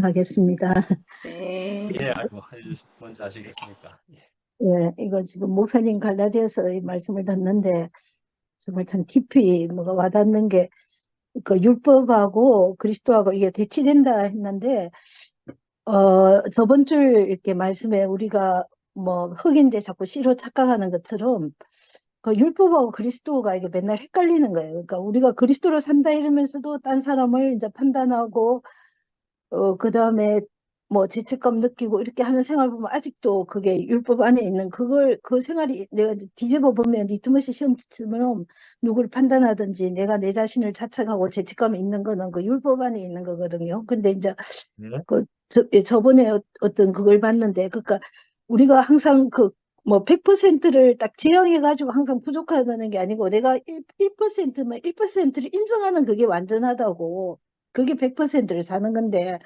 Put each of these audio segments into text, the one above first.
하겠습니다. 네. 예, 아이고, 먼저 하시겠습니까? 예. 예, 이거 지금 목사님 갈라디아서의 말씀을 듣는데 정말 참 깊이 뭐가 와닿는 게 그 율법하고 그리스도하고 이게 대치된다 했는데 저번 주 이렇게 말씀에 우리가 뭐 흑인데 자꾸 씨로 착각하는 것처럼 그 율법하고 그리스도가 이게 맨날 헷갈리는 거예요. 그러니까 우리가 그리스도로 산다 이러면서도 딴 사람을 이제 판단하고 그다음에 뭐 죄책감 느끼고 이렇게 하는 생활 보면 아직도 그게 율법 안에 있는 그 생활이 내가 이제 뒤집어 보면 리트머스 시험처럼 누구를 판단하든지 내가 내 자신을 자책하고 죄책감이 있는 거는 그 율법 안에 있는 거거든요. 근데 이제 네. 저번에 어떤 그걸 봤는데 그러니까 우리가 항상 그 뭐 100%를 딱 지향해가지고 항상 부족하다는 게 아니고 내가 1%면 1%를 인정하는 그게 완전하다고 그게 100%를 사는 건데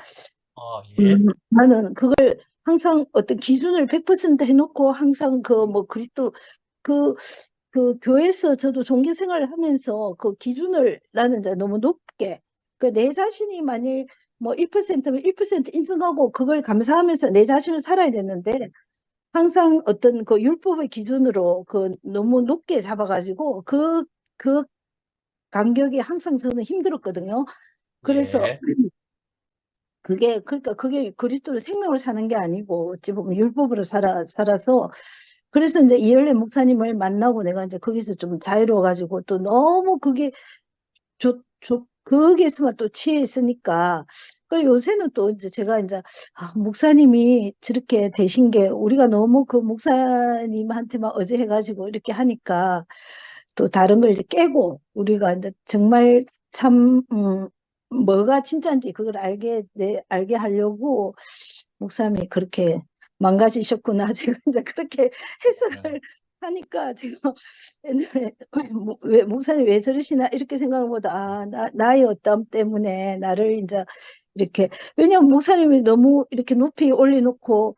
예. 나는 그걸 항상 어떤 기준을 100% 해놓고 항상 그 뭐 그리스도 그, 그 교회에서 저도 종교 생활을 하면서 그 기준을 나는 이제 너무 높게 그 내 자신이 만일 뭐 1%면 1% 인정하고 그걸 감사하면서 내 자신을 살아야 되는데 항상 어떤 그 율법의 기준으로 그 너무 높게 잡아가지고 그 간격이 항상 저는 힘들었거든요. 그래서 예. 그러니까 그게 그리스도로 생명을 사는 게 아니고 어찌 보면 율법으로 살아서 그래서 이제 이열래 목사님을 만나고 내가 이제 거기서 좀 자유로워가지고 또 너무 그게 거기에서만 또 취해 있으니까 그 요새는 또 이제 제가 이제 목사님이 저렇게 되신 게 우리가 너무 그 목사님한테만 의지해가지고 이렇게 하니까 또 다른 걸 이제 깨고 우리가 이제 정말 참 뭐가 진짜인지 그걸 알게 하려고 목사님이 그렇게 망가지셨구나. 지금 이제 그렇게 해석을 하니까 지금 옛날에 왜 목사님 왜 저러시나 이렇게 생각보다 나의 어떤 때문에 나를 이제 이렇게 왜냐면 목사님이 너무 이렇게 높이 올려놓고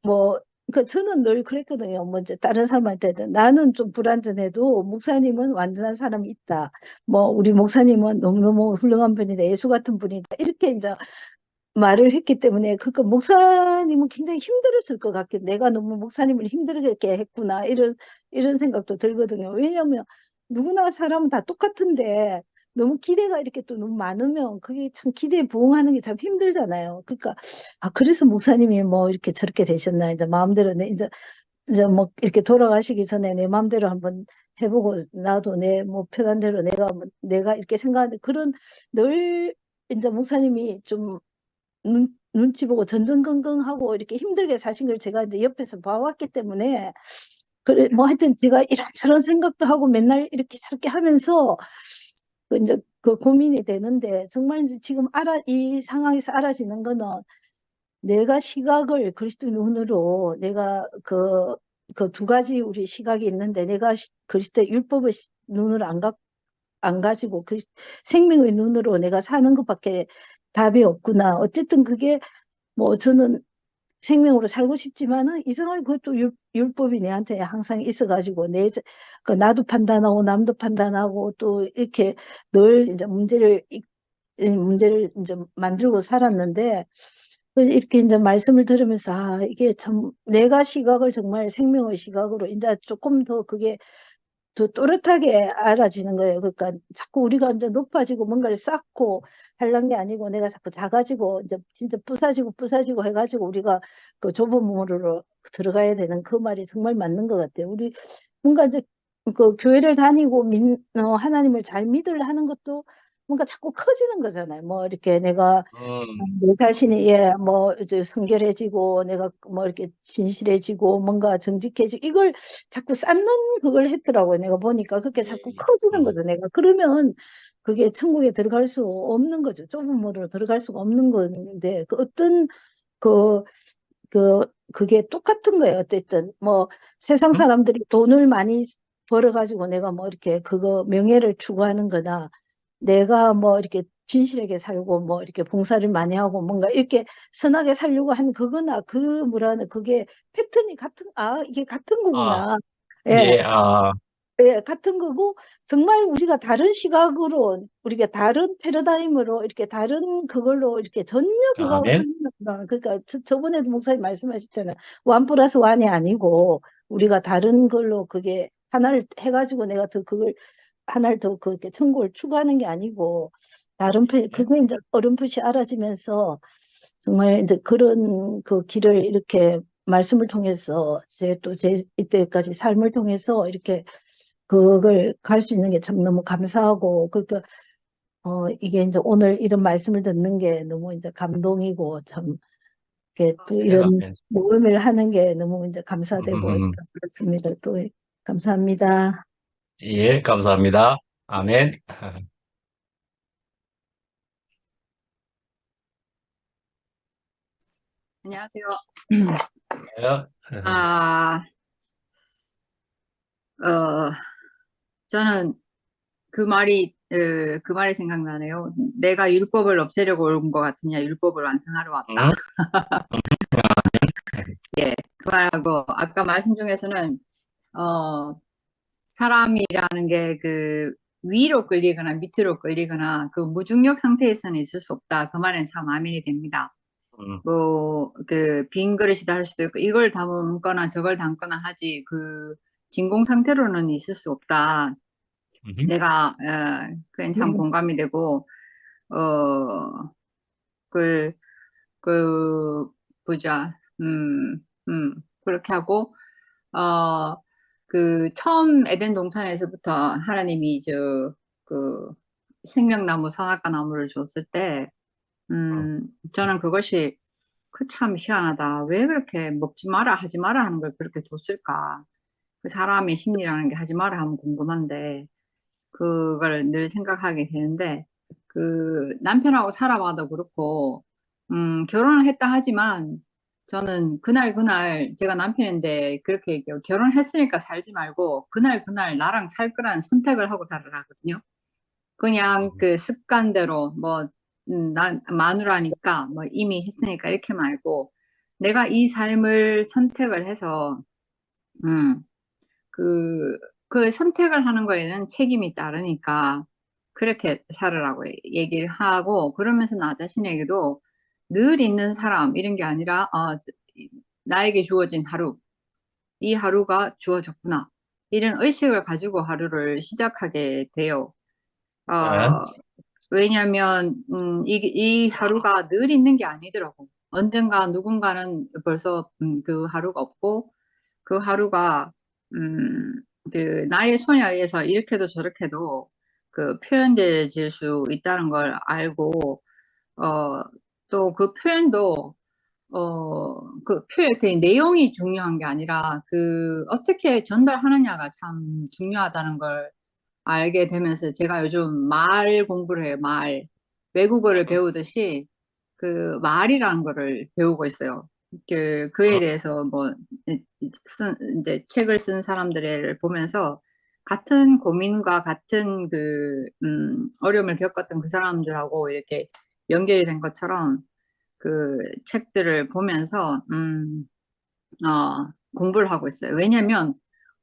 뭐 저는 늘 그랬거든요. 뭐 이제 다른 사람한테는 나는 좀 불완전해도 목사님은 완전한 사람이 있다. 뭐 우리 목사님은 너무너무 훌륭한 분이다. 예수 같은 분이다. 이렇게 이제 말을 했기 때문에 그러니까 목사님은 굉장히 힘들었을 것 같긴 내가 너무 목사님을 힘들게 했구나 이런 생각도 들거든요. 왜냐하면 누구나 사람은 다 똑같은데 너무 기대가 이렇게 또 너무 많으면 그게 참 기대에 부응하는 게 참 힘들잖아요. 그러니까 그래서 목사님이 뭐 이렇게 저렇게 되셨나 이제 마음대로 이제 뭐 이렇게 돌아가시기 전에 내 마음대로 한번 해보고 나도 내 뭐 편한 대로 내가 이렇게 생각하는데 그런 늘 이제 목사님이 좀 눈치 보고 전전긍긍하고 이렇게 힘들게 사신 걸 제가 이제 옆에서 봐왔기 때문에 그래 뭐 하여튼 제가 이런저런 생각도 하고 맨날 이렇게 저렇게 하면서 그 이제 그 고민이 되는데 정말 이제 지금 이 상황에서 알아지는 거는 내가 시각을 그리스도 눈으로 내가 그 두 가지 우리 시각이 있는데 내가 그리스도의 율법의 눈을 안 가지고 생명의 눈으로 내가 사는 것밖에 답이 없구나. 어쨌든 그게 뭐 저는 생명으로 살고 싶지만은 이상하게 그것도 율법이 내한테 항상 있어가지고 그 나도 판단하고 남도 판단하고 또 이렇게 늘 이제 문제를 이제 만들고 살았는데 이렇게 이제 말씀을 들으면서 이게 참 내가 시각을 정말 생명의 시각으로 이제 조금 더 그게 더 또렷하게 알아지는 거예요. 그러니까 자꾸 우리가 이제 높아지고 뭔가를 쌓고 하려는 게 아니고 내가 자꾸 작아지고 이제 진짜 부사지고 해가지고 우리가 그 좁은 문으로 들어가야 되는 그 말이 정말 맞는 것 같아요. 우리 뭔가 이제 그 교회를 다니고 하나님을 잘 믿으려 하는 것도 뭔가 자꾸 커지는 거잖아요. 뭐 이렇게 내가 내 자신이 뭐 이제 성결해지고 내가 뭐 이렇게 진실해지고 뭔가 정직해지고 이걸 자꾸 쌓는 그걸 했더라고요. 내가 보니까 그게 자꾸 예. 커지는 거죠. 내가 그러면 그게 천국에 들어갈 수 없는 거죠. 좁은 문으로 들어갈 수가 없는 건데 그 어떤 그 그게 똑같은 거예요. 어쨌든 뭐 세상 사람들이 돈을 많이 벌어가지고 내가 뭐 이렇게 그거 명예를 추구하는 거나 내가 뭐 이렇게 진실하게 살고 뭐 이렇게 봉사를 많이 하고 뭔가 이렇게 선하게 살려고 하는 그거나 그 뭐라는 그게 패턴이 이게 같은 아, 거구나. 예. 예, 예, 같은 거고, 정말 우리가 다른 시각으로, 우리가 다른 패러다임으로, 이렇게 다른 그걸로, 이렇게 전혀 그거하고 아멘. 틀린, 그러니까 저번에도 목사님 말씀하셨잖아요. 원 플러스 원이 아니고, 우리가 다른 걸로 그게 하나를 해가지고 내가 더 그걸, 하나를 더 그렇게 천국을 추구하는 게 아니고, 예. 그걸 이제 어렴풋이 알아지면서, 정말 이제 그런 그 길을 이렇게 말씀을 통해서, 제 이때까지 삶을 통해서 이렇게 그걸 갈 수 있는 게 참 너무 감사하고, 그러니까, 이게 이제 오늘 이런 말씀을 듣는 게 너무 이제 감동이고, 참, 이렇게 또 예, 이런 아멘. 모험을 하는 게 너무 이제 감사되고, 음, 그렇습니다. 또, 감사합니다. 예, 감사합니다. 아멘. 안녕하세요. 예. 아, 어, 저는 그 말이 생각나네요. 내가 율법을 없애려고 온 것 같으냐, 율법을 완성하러 왔다. 음, 예, 그 말하고, 아까 말씀 중에서는, 어, 사람이라는 게 그 위로 끌리거나 밑으로 끌리거나 그 무중력 상태에서는 있을 수 없다. 그 말은 참 아멘이 됩니다. 음, 뭐, 빈 그릇이다 할 수도 있고, 이걸 담거나 저걸 담거나 하지, 진공 상태로는 있을 수 없다. 음, 그냥 참 공감이 되고, 어, 그, 그, 보자, 그렇게 하고, 어, 처음 에덴 동산에서부터 하나님이 그, 생명나무, 선악과 나무를 줬을 때, 음. 저는 그것이 참 희한하다. 왜 그렇게 먹지 마라, 하지 마라 하는 걸 그렇게 뒀을까? 그 사람의 심리라는 게 하지 마라 하면 궁금한데, 그걸 늘 생각하게 되는데, 남편하고 살아봐도 그렇고, 결혼을 했다 하지만, 저는 그날 제가 남편인데 그렇게 얘기해요. 결혼했으니까 살지 말고, 그날 나랑 살 거라는 선택을 하고 살아라 하거든요. 그냥 음. 그 습관대로, 뭐, 난 마누라니까, 뭐 이미 했으니까 이렇게 말고, 내가 이 삶을 선택을 해서, 음, 그, 그 선택을 하는 거에는 책임이 따르니까 그렇게 살으라고 얘기를 하고 그러면서 나 자신에게도 늘 있는 사람 이런 게 아니라 나에게 주어진 하루, 이 하루가 주어졌구나. 이런 의식을 가지고 하루를 시작하게 돼요. 예. 어, 왜냐하면 이 하루가 늘 있는 게 아니더라고. 언젠가 누군가는 벌써 그 하루가 없고 그 하루가 음, 나의 손에 의해서 이렇게도 저렇게도 표현되질 수 있다는 걸 알고 어, 또 그 표현도 그 내용이 중요한 게 아니라 어떻게 전달하느냐가 참 중요하다는 걸 알게 되면서 제가 요즘 말 공부를 해요, 말. 외국어를 배우듯이 말이라는 거를 배우고 있어요. 그에 어, 대해서 뭐, 이제 책을 쓴 사람들을 보면서 같은 고민과 같은 어려움을 겪었던 그 사람들하고 이렇게 연결이 된 것처럼 책들을 보면서, 공부를 하고 있어요. 왜냐면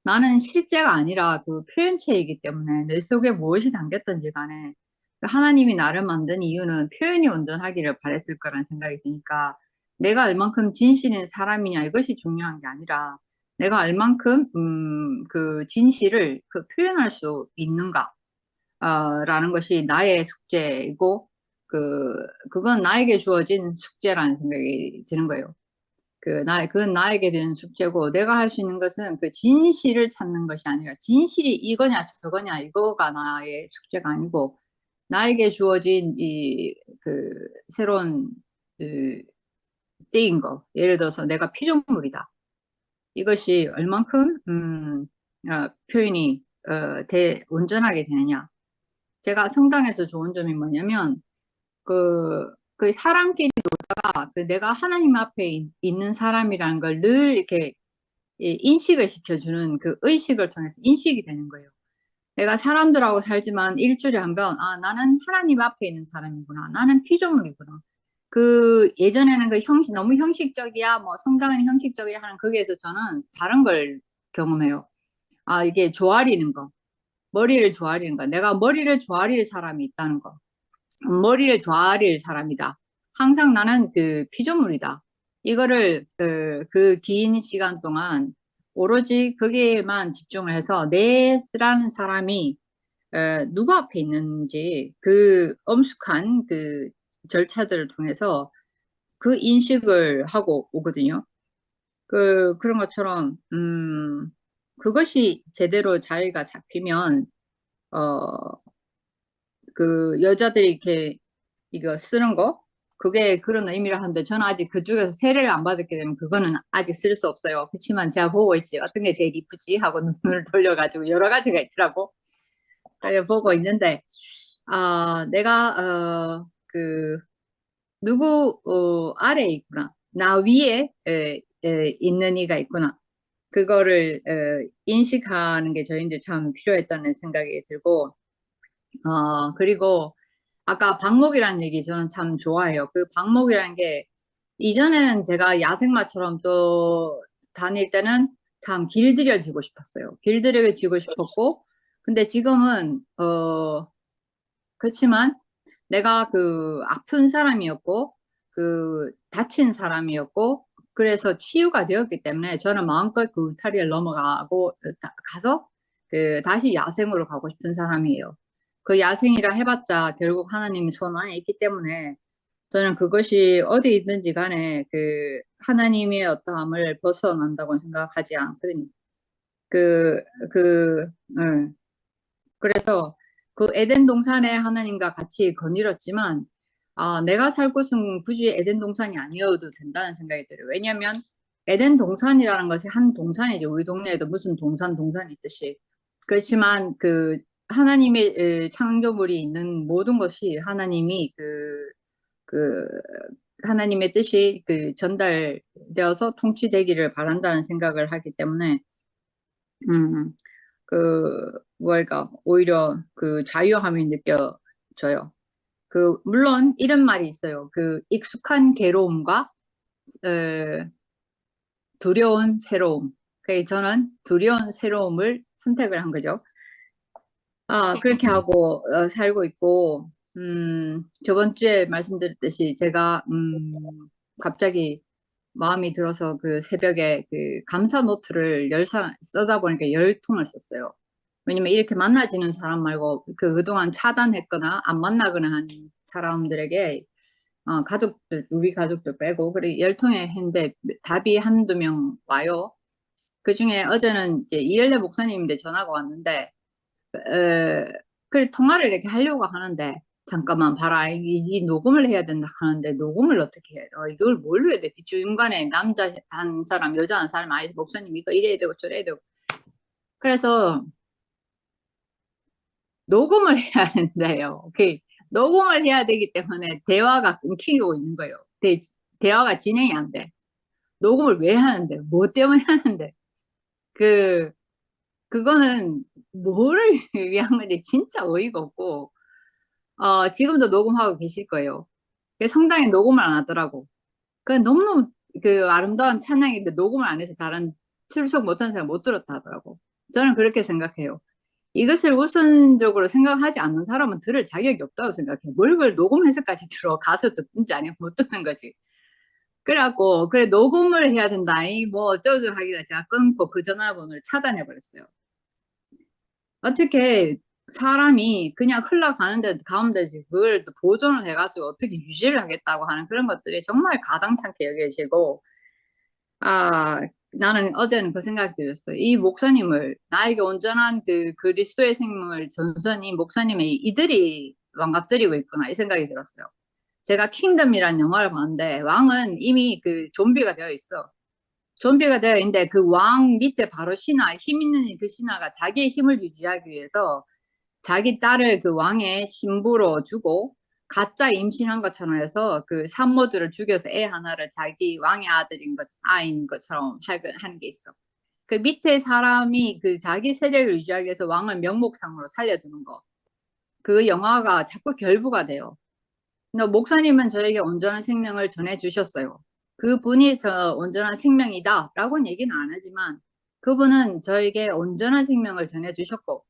나는 실제가 아니라 그 표현체이기 때문에 내 속에 무엇이 담겼던지 간에 하나님이 나를 만든 이유는 표현이 온전하기를 바랬을 거라는 생각이 드니까 내가 얼만큼 진실인 사람이냐 이것이 중요한 게 아니라 내가 얼만큼 진실을 표현할 수 있는가 라는 것이 나의 숙제이고 그건 나에게 주어진 숙제라는 생각이 드는 거예요. 그건 나에게 된 숙제고, 내가 할 수 있는 것은 그 진실을 찾는 것이 아니라, 진실이 이거냐, 저거냐, 이거가 나의 숙제가 아니고, 나에게 주어진 새로운, 그, 띠인 거. 예를 들어서 내가 피조물이다. 이것이 얼만큼, 표현이, 온전하게 되느냐. 제가 성당에서 좋은 점이 뭐냐면, 사람끼리 내가 하나님 앞에 있는 사람이라는 걸 늘 이렇게 인식을 시켜주는 그 의식을 통해서 인식이 되는 거예요. 내가 사람들하고 살지만 일주일에 한 번, 나는 하나님 앞에 있는 사람이구나. 나는 피조물이구나. 예전에는 너무 형식적이야, 뭐, 성당은 형식적이야 하는 거기에서 저는 다른 걸 경험해요. 이게 조아리는 거. 머리를 조아리는 거. 내가 머리를 조아릴 사람이 있다는 거. 머리를 조아릴 사람이다. 항상 나는 그 피조물이다. 이거를 그 긴 시간 동안 오로지 거기에만 집중을 해서 내라는 사람이 누구 앞에 있는지 그 엄숙한 그 절차들을 통해서 그 인식을 하고 오거든요. 그런 것처럼, 그것이 제대로 자리가 잡히면, 그 여자들이 이렇게 이거 쓰는 거? 그게 그런 의미를 하는데 저는 아직 그쪽에서 세례를 안 받았기 때문에 그거는 아직 쓸 수 없어요. 그렇지만 제가 보고 있지. 어떤 게 제일 이쁘지? 하고 눈을 돌려가지고 여러 가지가 있더라고. 그래 보고 있는데, 내가, 누구, 아래에 있구나. 나 위에, 있는 이가 있구나. 그거를, 인식하는 게 저희한테 참 필요했다는 생각이 들고, 그리고 아까 방목이라는 얘기 저는 참 좋아해요. 그 방목이라는 게 이전에는 제가 야생마처럼 또 다닐 때는 참 길들여지고 싶었어요. 길들여지고 싶었고, 근데 지금은, 그렇지만 내가 그 아픈 사람이었고, 그 다친 사람이었고, 그래서 치유가 되었기 때문에 저는 마음껏 그 울타리를 넘어가고, 가서 그 다시 야생으로 가고 싶은 사람이에요. 그 야생이라 해봤자 결국 하나님 손 안에 있기 때문에 저는 그것이 어디 있는지 간에 그 하나님의 어떠함을 벗어난다고 생각하지 않거든요. 그, 그, 응. 그래서 그 에덴 동산에 하나님과 같이 거닐었지만, 내가 살 곳은 굳이 에덴 동산이 아니어도 된다는 생각이 들어요. 왜냐하면 에덴 동산이라는 것이 한 동산이죠. 우리 동네에도 무슨 동산이 있듯이. 그렇지만 그 하나님의 창조물이 있는 모든 것이 하나님이 그 하나님의 뜻이 그 전달되어서 통치되기를 바란다는 생각을 하기 때문에, 음, 뭐랄까, 오히려 그 자유함이 느껴져요. 물론 이런 말이 있어요. 그 익숙한 괴로움과, 두려운 새로움. 그래서 저는 두려운 새로움을 선택을 한 거죠. 그렇게 하고, 살고 있고, 저번 주에 말씀드렸듯이 제가, 갑자기 마음이 들어서 그 새벽에 그 감사 노트를 써다 보니까 10통을 썼어요. 왜냐면 이렇게 만나지는 사람 말고 그동안 차단했거나 안 만나거나 한 사람들에게 우리 가족들 빼고 그래 10통에 했는데 답이 한두 명 와요. 그 중에 어제는 이제 이열래 목사님인데 전화가 왔는데 그래 통화를 이렇게 하려고 하는데 잠깐만 봐라 이 녹음을 해야 된다 하는데 녹음을 어떻게 해? 이걸 뭘로 해야 돼? 중간에 남자 한 사람 여자 한 사람 목사님 이거 이래야 되고 저래야 되고 그래서 녹음을 해야 된대요. 녹음을 해야 되기 때문에 대화가 끊기고 있는 거예요. 대화가 진행이 안 돼. 녹음을 왜 하는데? 뭐 때문에 하는데? 그거는 뭐를 위한 건지 진짜 어이가 없고, 지금도 녹음하고 계실 거예요. 성당에 녹음을 안 하더라고. 너무너무 아름다운 찬양인데 녹음을 안 해서 다른 출석 못한 사람 못 들었다 하더라고. 저는 그렇게 생각해요. 이것을 우선적으로 생각하지 않는 사람은 들을 자격이 없다고 생각해. 뭘 그걸 녹음해서까지 들어. 가서 듣든지 아니면 못 듣는 거지. 그래갖고, 그래, 녹음을 해야 된다. 뭐 어쩌고 하기라 제가 끊고 그 전화번호를 차단해버렸어요. 어떻게 사람이 그냥 흘러가는데 가운데지 그걸 또 보존을 해가지고 어떻게 유지를 하겠다고 하는 그런 것들이 정말 가당찮게 여겨지고, 나는 어제는 그 생각이 들었어요. 이 목사님을, 나에게 온전한 그 그리스도의 생명을 전수한 이 목사님의 이들이 왕갑들이고 있구나, 이 생각이 들었어요. 제가 킹덤이라는 영화를 봤는데, 왕은 이미 그 좀비가 되어 있어. 좀비가 되어 있는데, 그 왕 밑에 바로 힘 있는 그 신하가 자기의 힘을 유지하기 위해서 자기 딸을 그 왕의 신부로 주고, 가짜 임신한 것처럼 해서 그 산모들을 죽여서 애 하나를 자기 왕의 아인 것처럼 하는 게 있어. 그 밑에 사람이 그 자기 세력을 유지하기 위해서 왕을 명목상으로 살려두는 거. 그 영화가 자꾸 결부가 돼요. 근데 목사님은 저에게 온전한 생명을 전해주셨어요. 그분이 저 온전한 생명이다 라고는 얘기는 안 하지만 그분은 저에게 온전한 생명을 전해주셨고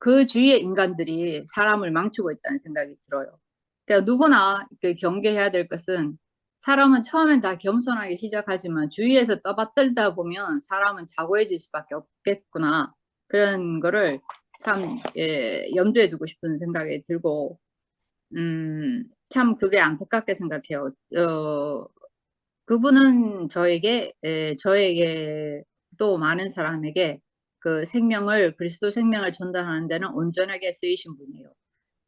그 주위의 인간들이 사람을 망치고 있다는 생각이 들어요. 그러니까 누구나 그 경계해야 될 것은 사람은 처음엔 다 겸손하게 시작하지만 주위에서 떠받들다 보면 사람은 자고해질 수밖에 없겠구나. 그런 거를 참 염두에 두고 싶은 생각이 들고 참 그게 안타깝게 생각해요. 그분은 저에게 또 많은 사람에게 그 생명을 그리스도 생명을 전달하는 데는 온전하게 쓰이신 분이에요.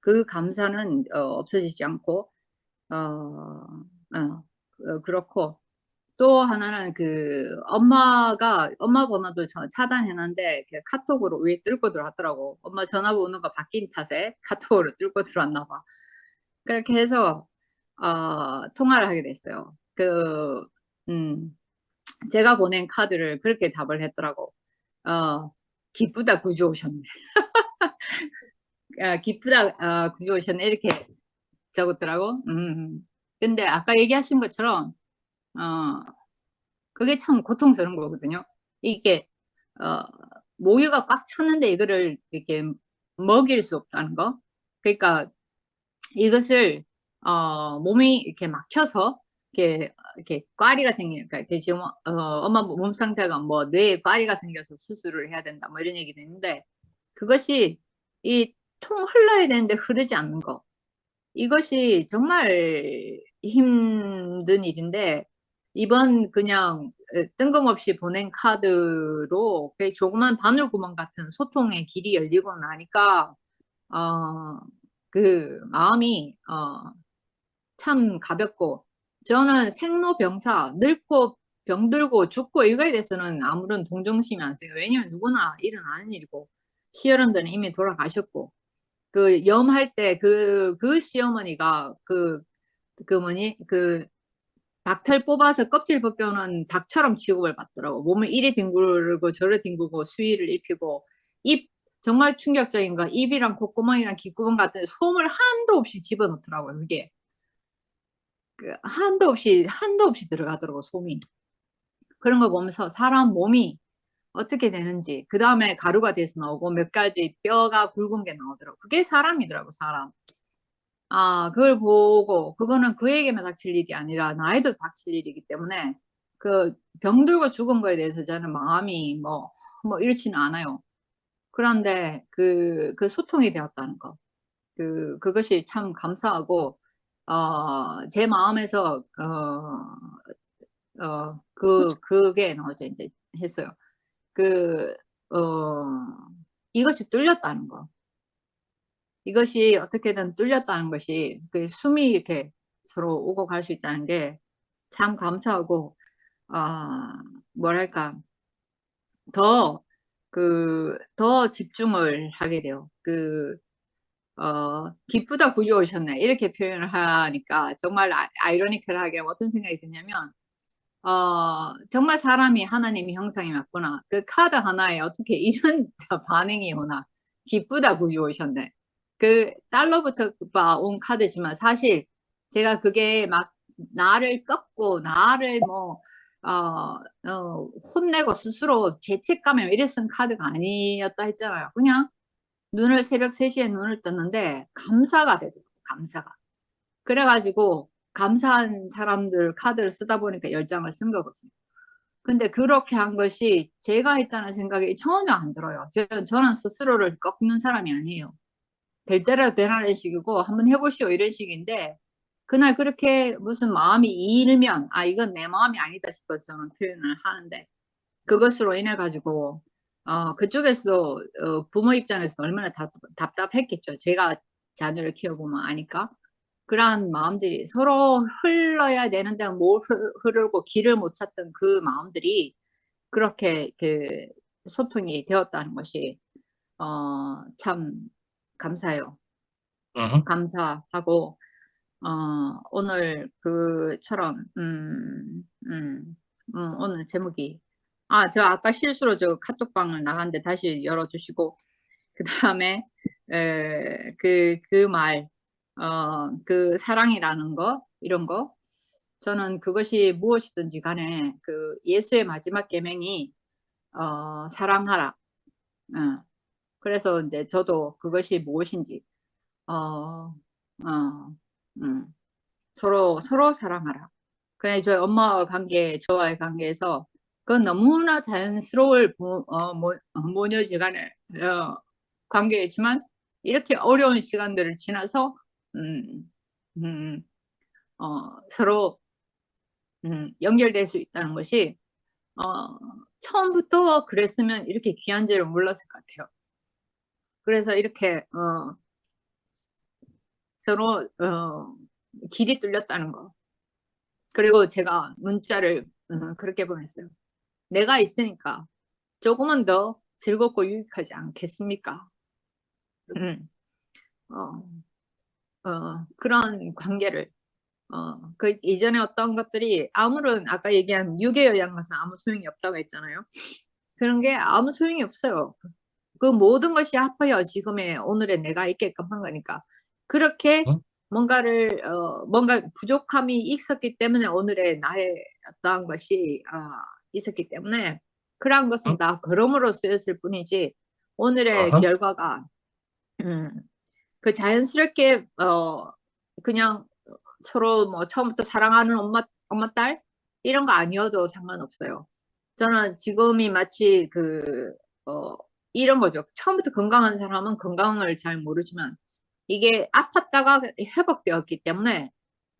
그 감사는 없어지지 않고 그렇고 또 하나는 그 엄마 번호도 차단해놨는데 카톡으로 위에 뜰고 들어왔더라고. 엄마 전화번호가 바뀐 탓에 카톡으로 뜰고 들어왔나 봐. 그렇게 해서 통화를 하게 됐어요. 제가 보낸 카드를 그렇게 답을 했더라고. 기쁘다 구주 오셨네. 기쁘다 구주 오셨네 이렇게 적었더라고. 근데 아까 얘기하신 것처럼 그게 참 고통스러운 거거든요. 이게 모유가 꽉 찼는데 이거를 이렇게 먹일 수 없다는 거. 그러니까 이것을 몸이 이렇게 막혀서 이렇게 꽈리가 생기니까 이렇게 지금 엄마 몸 상태가 뭐 뇌에 꽈리가 생겨서 수술을 해야 된다 뭐 이런 얘기도 있는데 그것이 이 통 흘러야 되는데 흐르지 않는 거 이것이 정말 힘든 일인데 이번 그냥 뜬금없이 보낸 카드로 그 조그만 바늘구멍 같은 소통의 길이 열리고 나니까 그 마음이 참 가볍고 저는 생로병사 늙고 병들고 죽고 이거에 대해서는 아무런 동정심이 안 생겨요. 왜냐면 누구나 일어나는 일이고 시어른들은 이미 돌아가셨고 그 염할 때 그 시어머니가 그 뭐니 그 닭털 뽑아서 껍질 벗겨놓은 닭처럼 취급을 받더라고. 몸을 이리 뒹굴고 저리 뒹굴고 수의를 입히고 입 정말 충격적인 거 입이랑 콧구멍이랑 귓구멍 같은 솜을 한도 없이 집어넣더라고요. 그게 한도 없이 들어가더라고 솜이. 그런 걸 보면서 사람 몸이 어떻게 되는지 그 다음에 가루가 돼서 나오고 몇 가지 뼈가 굵은 게 나오더라고. 그게 사람이더라고 사람. 그걸 보고 그거는 그에게만 닥칠 일이 아니라 나에도 닥칠 일이기 때문에 그 병들고 죽은 거에 대해서 저는 마음이 뭐 이렇지는 않아요. 그런데 그 소통이 되었다는 거. 그것이 참 감사하고 제 마음에서 그게 나오죠. 이제 했어요. 이것이 뚫렸다는 거. 이것이 어떻게든 뚫렸다는 것이 그 숨이 이렇게 서로 오고 갈 수 있다는 게 참 감사하고 뭐랄까 더 더 집중을 하게 돼요. 기쁘다 구주 오셨네 이렇게 표현을 하니까 정말 아이러니컬하게 어떤 생각이 드냐면 정말 사람이 하나님의 형상이 맞구나. 그 카드 하나에 어떻게 이런 반응이 오나. 기쁘다 구주 오셨네. 그 달러부터 온 카드지만 사실 제가 그게 막 나를 꺾고 나를 혼내고 스스로 죄책감에 이래 쓴 카드가 아니었다 했잖아요. 그냥 새벽 3시에 눈을 떴는데 감사가 되더라고요. 감사가. 그래가지고 감사한 사람들 카드를 쓰다 보니까 10장을 쓴 거거든요. 근데 그렇게 한 것이 제가 했다는 생각이 전혀 안 들어요. 저는 스스로를 꺾는 사람이 아니에요. 될 때라도 되라는 식이고 한번 해보시오 이런 식인데 그날 그렇게 무슨 마음이 일면 이건 내 마음이 아니다 싶어서 저는 표현을 하는데 그것으로 인해 가지고 그쪽에서 부모 입장에서 얼마나 답답했겠죠. 제가 자녀를 키워보면 아니까. 그러한 마음들이 서로 흘러야 되는데 못 흐르고 길을 못 찾던 그 마음들이 그렇게 소통이 되었다는 것이 참 감사해요. 감사하고 오늘 그처럼 오늘 제목이 저 아까 실수로 저 카톡방을 나갔는데 다시 열어주시고 그 다음에 그 사랑이라는 거 이런 거 저는 그것이 무엇이든지 간에 그 예수의 마지막 계명이 사랑하라. 그래서 이제 저도 그것이 무엇인지, 어, 서로 사랑하라. 그래, 저희 엄마와 저와의 관계에서 그건 너무나 자연스러울 모녀지간의 관계이지만 이렇게 어려운 시간들을 지나서 음, 음, 서로 연결될 수 있다는 것이 처음부터 그랬으면 이렇게 귀한 줄을 몰랐을 것 같아요. 그래서 이렇게 서로 길이 뚫렸다는 거. 그리고 제가 문자를 그렇게 보냈어요. 내가 있으니까 조금은 더 즐겁고 유익하지 않겠습니까? 음, 그런 관계를 그 이전에 어떤 것들이 아무런 아까 얘기한 유괴에 의한 것은 아무 소용이 없다고 했잖아요. 그런 게 아무 소용이 없어요. 그 모든 것이 합하여 지금의 오늘의 내가 있게끔 한 거니까 그렇게 응? 뭔가 부족함이 있었기 때문에 오늘의 나의 어떠한 것이 있었기 때문에 그러한 것은 응? 다 걸음으로 쓰였을 뿐이지 오늘의 어허. 결과가 음, 그 자연스럽게 그냥 서로 뭐 처음부터 사랑하는 엄마 딸 이런 거 아니어도 상관없어요. 저는 지금이 마치 이런 거죠. 처음부터 건강한 사람은 건강을 잘 모르지만 이게 아팠다가 회복되었기 때문에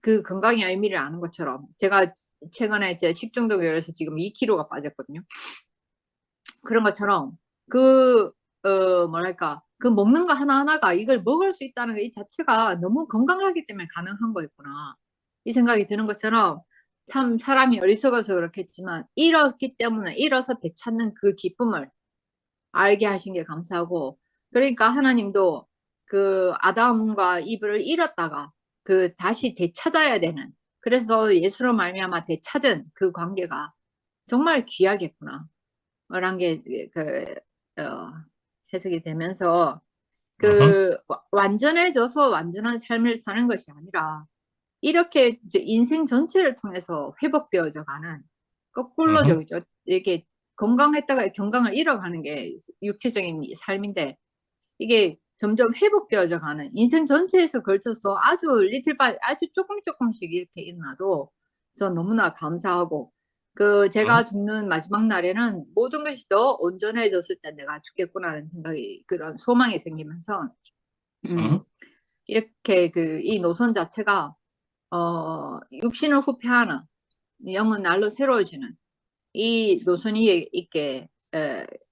그 건강의 의미를 아는 것처럼 제가 최근에 제 식중독에 걸려서 지금 2kg가 빠졌거든요. 그런 것처럼 뭐랄까 그 먹는 거 하나하나가 이걸 먹을 수 있다는 게 이 자체가 너무 건강하기 때문에 가능한 거였구나 이 생각이 드는 것처럼 참 사람이 어리석어서 그렇겠지만 일어서 되찾는 그 기쁨을 알게 하신 게 감사하고 그러니까 하나님도 그 아담과 이브를 잃었다가 그 다시 되찾아야 되는 그래서 예수로 말미암아 되찾은 그 관계가 정말 귀하겠구나 라는 게 해석이 되면서 어허. 완전해져서 완전한 삶을 사는 것이 아니라 이렇게 이제 인생 전체를 통해서 회복되어져 가는 거꾸로 어허. 저기죠. 이렇게 건강했다가 건강을 잃어가는 게 육체적인 삶인데 이게 점점 회복되어져 가는 인생 전체에서 걸쳐서 아주 조금씩 이렇게 일어나도 전 너무나 감사하고 제가 응? 죽는 마지막 날에는 모든 것이 더 온전해졌을 때 내가 죽겠구나라는 생각이 그런 소망이 생기면서 음, 응? 이렇게 이 노선 자체가 육신을 후퇴하는 영은 날로 새로워지는 이 노선이 있게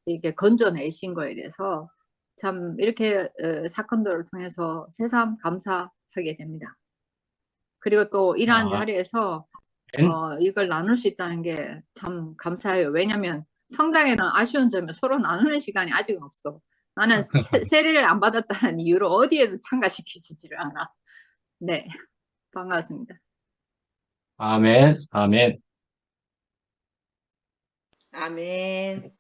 이렇게 건져내신 거에 대해서 참 이렇게 사건들을 통해서 새삼 감사하게 됩니다. 그리고 또 이러한 아, 자리에서 엔? 이걸 나눌 수 있다는 게 참 감사해요. 왜냐면 성당에는 아쉬운 점이 서로 나누는 시간이 아직은 없어. 나는 세례를 안 받았다는 이유로 어디에도 참가시키지를 않아. 네, 반갑습니다. 아멘, 아멘. 아멘.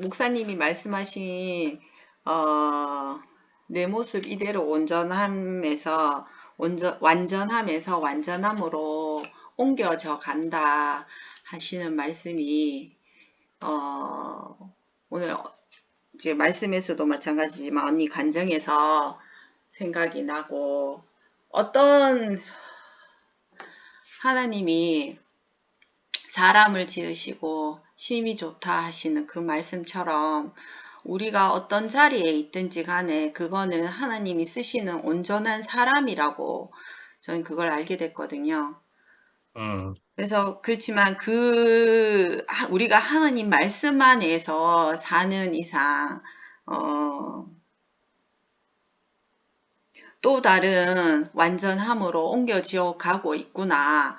목사님이 말씀하신, 내 모습 이대로 완전함에서 완전함으로 옮겨져 간다 하시는 말씀이, 오늘 이제 말씀에서도 마찬가지지만 언니 간증에서 생각이 나고, 어떤 하나님이 사람을 지으시고 심이 좋다 하시는 그 말씀처럼 우리가 어떤 자리에 있든지 간에 그거는 하나님이 쓰시는 온전한 사람이라고 저는 그걸 알게 됐거든요. 그래서 그렇지만 우리가 하나님 말씀 안에서 사는 이상 또 다른 완전함으로 옮겨져 가고 있구나.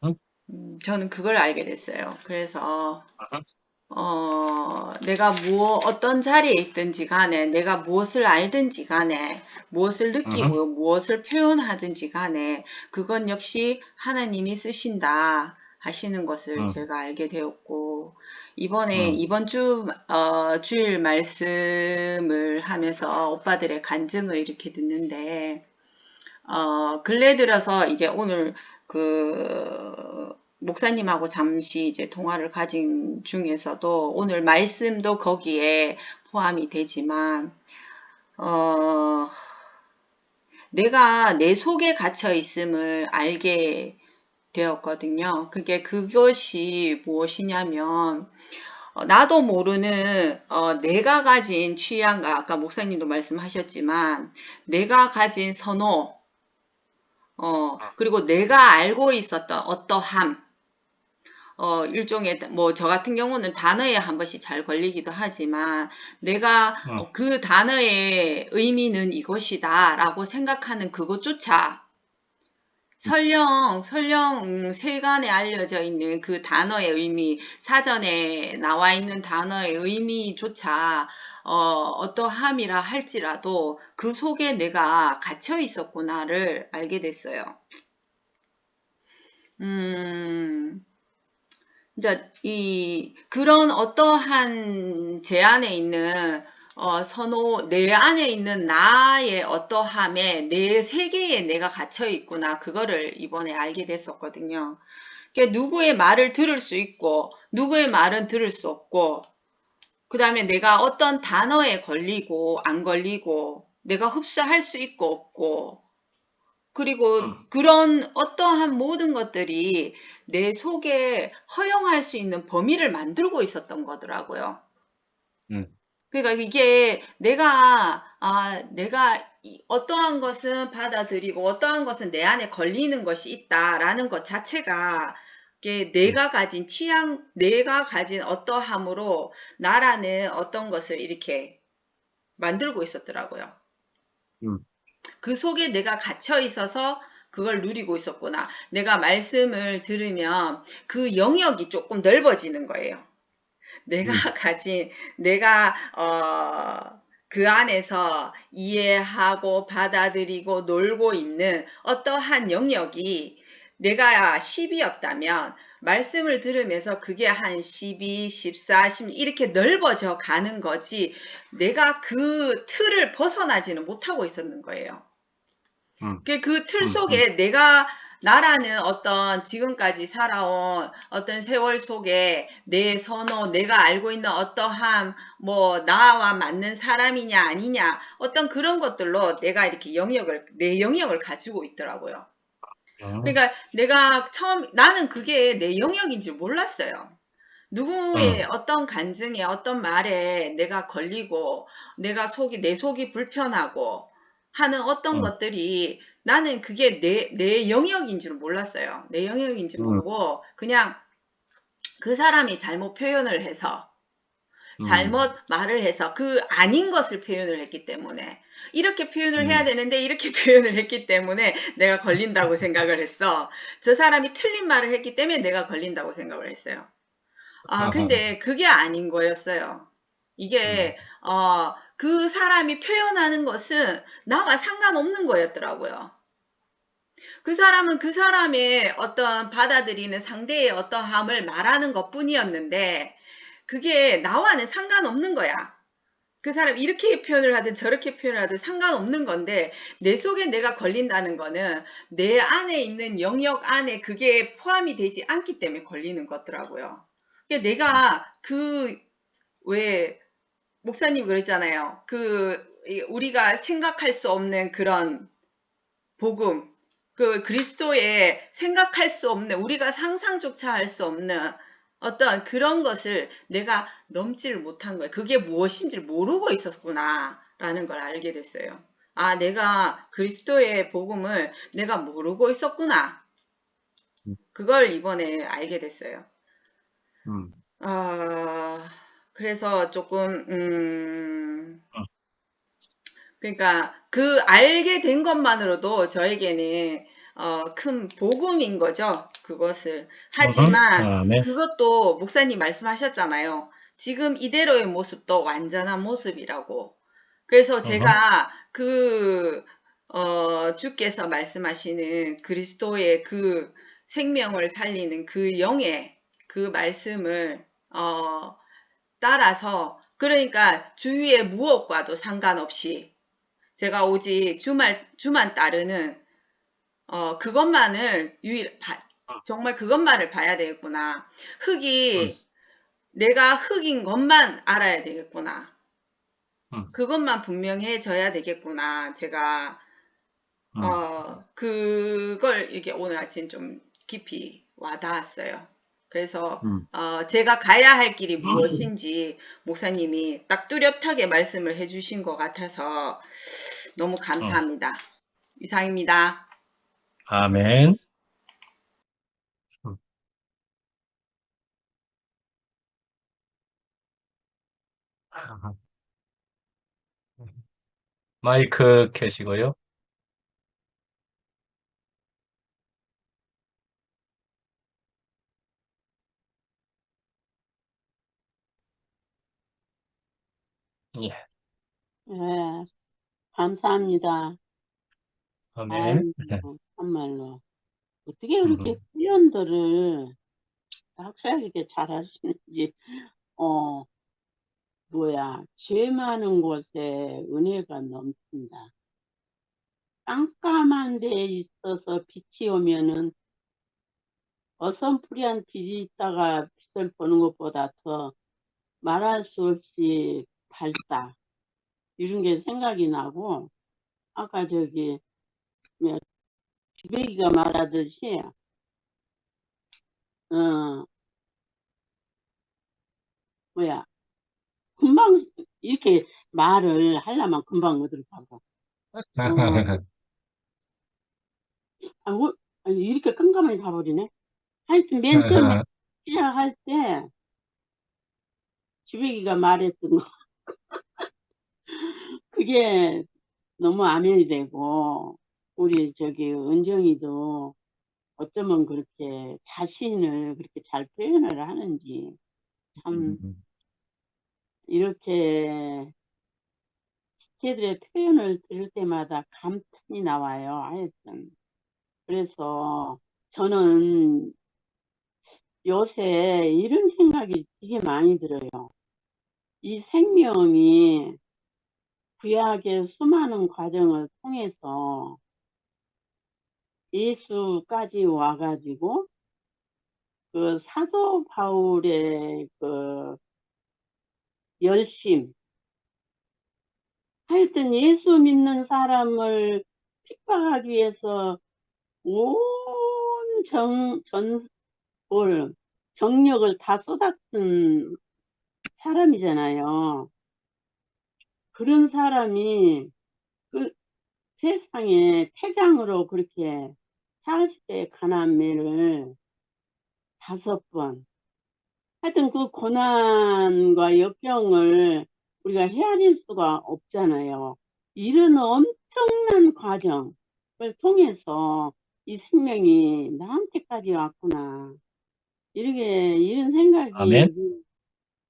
응? 저는 그걸 알게 됐어요. 그래서 어허. 내가 어떤 자리에 있든지 간에, 내가 무엇을 알든지 간에, 무엇을 어허. 느끼고 무엇을 표현하든지 간에, 그건 역시 하나님이 쓰신다 하시는 것을 응. 제가 알게 되었고, 응. 이번 주일 말씀을 하면서 오빠들의 간증을 이렇게 듣는데, 근래 들어서 이제 오늘 목사님하고 잠시 이제 통화를 가진 중에서도 오늘 말씀도 거기에 포함이 되지만, 내가 내 속에 갇혀 있음을 알게 되었거든요. 그것이 무엇이냐면, 나도 모르는 내가 가진 취향과 아까 목사님도 말씀하셨지만 내가 가진 선호, 그리고 내가 알고 있었던 어떠함, 일종의 뭐 저 같은 경우는 단어에 한 번씩 잘 걸리기도 하지만 내가 그 단어의 의미는 이것이다 라고 생각하는 그것조차 설령 세간에 알려져 있는 그 단어의 의미, 사전에 나와 있는 단어의 의미조차 어떠함이라 할지라도 그 속에 내가 갇혀 있었구나를 알게 됐어요. 이제 그런 어떠한 제 안에 있는 선호, 내 안에 있는 나의 어떠함에 내 세계에 내가 갇혀 있구나. 그거를 이번에 알게 됐었거든요. 그러니까 누구의 말을 들을 수 있고, 누구의 말은 들을 수 없고, 그 다음에 내가 어떤 단어에 걸리고, 안 걸리고, 내가 흡수할 수 있고, 없고, 그리고 그런 어떠한 모든 것들이 내 속에 허용할 수 있는 범위를 만들고 있었던 거더라고요. 그러니까 이게 내가 어떠한 것은 받아들이고 어떠한 것은 내 안에 걸리는 것이 있다라는 것 자체가 이게 내가 가진 취향, 내가 가진 어떠함으로 나라는 어떤 것을 이렇게 만들고 있었더라고요. 그 속에 내가 갇혀 있어서 그걸 누리고 있었구나. 내가 말씀을 들으면 그 영역이 조금 넓어지는 거예요. 내가 그 안에서 이해하고 받아들이고 놀고 있는 어떠한 영역이 내가 10이었다면 말씀을 들으면서 그게 한 12, 14, 16 이렇게 넓어져 가는 거지 내가 그 틀을 벗어나지는 못하고 있었는 거예요. 그 틀 속에 나라는 어떤 지금까지 살아온 어떤 세월 속에 내 선호, 내가 알고 있는 어떠한 뭐 나와 맞는 사람이냐 아니냐 어떤 그런 것들로 내가 이렇게 내 영역을 가지고 있더라고요. 그러니까 나는 그게 내 영역인 줄 몰랐어요. 누구의 어떤 간증에 어떤 말에 내가 걸리고 내 속이 불편하고 하는 어떤 것들이 나는 그게 내 영역인 줄 몰랐어요. 내 영역인 줄 모르고 그냥 그 사람이 잘못 표현을 해서 잘못 말을 해서 그 아닌 것을 표현을 했기 때문에 이렇게 표현을 해야 되는데 이렇게 표현을 했기 때문에 내가 걸린다고 생각을 했어. 저 사람이 틀린 말을 했기 때문에 내가 걸린다고 생각을 했어요. 근데 그게 아닌 거였어요. 이게 그 사람이 표현하는 것은 나와 상관없는 거였더라고요. 그 사람은 그 사람의 어떤 받아들이는 상대의 어떠함을 말하는 것뿐이었는데 그게 나와는 상관없는 거야. 그 사람이 이렇게 표현을 하든 저렇게 표현을 하든 상관없는 건데 내 속에 내가 걸린다는 거는 내 안에 있는 영역 안에 그게 포함이 되지 않기 때문에 걸리는 거더라고요. 내가 왜 목사님 그랬잖아요. 우리가 생각할 수 없는 그런 복음, 그리스도의 생각할 수 없는, 우리가 상상조차 할 수 없는 어떤 그런 것을 내가 넘지를 못한 거예요. 그게 무엇인지를 모르고 있었구나 라는 걸 알게 됐어요. 내가 그리스도의 복음을 내가 모르고 있었구나. 그걸 이번에 알게 됐어요. 그래서 조금 그러니까 알게 된 것만으로도 저에게는 큰 복음인 거죠. 그것을. 하지만 그것도 목사님 말씀하셨잖아요. 지금 이대로의 모습도 완전한 모습이라고. 그래서 제가 주께서 말씀하시는 그리스도의 그 생명을 살리는 그 영의 그 말씀을 따라서 그러니까 주위의 무엇과도 상관없이 제가 오직 주만 따르는 그것만을 정말 그것만을 봐야 되겠구나. 응, 흙이 내가 흙인 것만 알아야 되겠구나. 응, 그것만 분명해져야 되겠구나. 제가 응, 그걸 이렇게 오늘 아침 좀 깊이 와닿았어요. 그래서 응. 제가 가야 할 길이 무엇인지 목사님이 딱 뚜렷하게 말씀을 해주신 것 같아서 너무 응. 감사합니다. 이상입니다. 아멘. 응. 마이크 켜시고요. 예, 네, 감사합니다. 아멘. 아유, 정말로. 어떻게 그렇게 음, 표현들을 확실하게 잘 하시는지, 어, 죄 많은 곳에 은혜가 넘친다. 깜깜한 데에 있어서 빛이 오면은 어선풀이한 빛이 있다가 빛을 보는 것보다 더 말할 수 없이 밝다. 이런 게 생각이 나고, 아까 뭐, 주배기가 말하듯이, 어, 뭐야, 금방 이렇게 말을 하려면 금방 어디로 가고 어, 아니, 이렇게 깜깜하게 가버리네. 하여튼 맨 처음 시작할 때 주배기가 말했던 거 그게 너무 아멘이 되고 우리 은정이도 어쩌면 그렇게 자신을 그렇게 잘 표현을 하는지 참 이렇게 지체들의 표현을 들을 때마다 감탄이 나와요. 하여튼 그래서 저는 요새 이런 생각이 되게 많이 들어요. 이 생명이 구약의 수많은 과정을 통해서 예수까지 와가지고 그 사도 바울의 그 열심, 하여튼 예수 믿는 사람을 핍박하기 위해서 온 정력을 다 쏟았던 사람이잖아요. 그런 사람이 그 세상에 폐장으로 그렇게 40대 가난매를 5번. 하여튼 그 고난과 역경을 우리가 헤아릴 수가 없잖아요. 이런 엄청난 과정을 통해서 이 생명이 나한테까지 왔구나. 이런 아멘. 생각이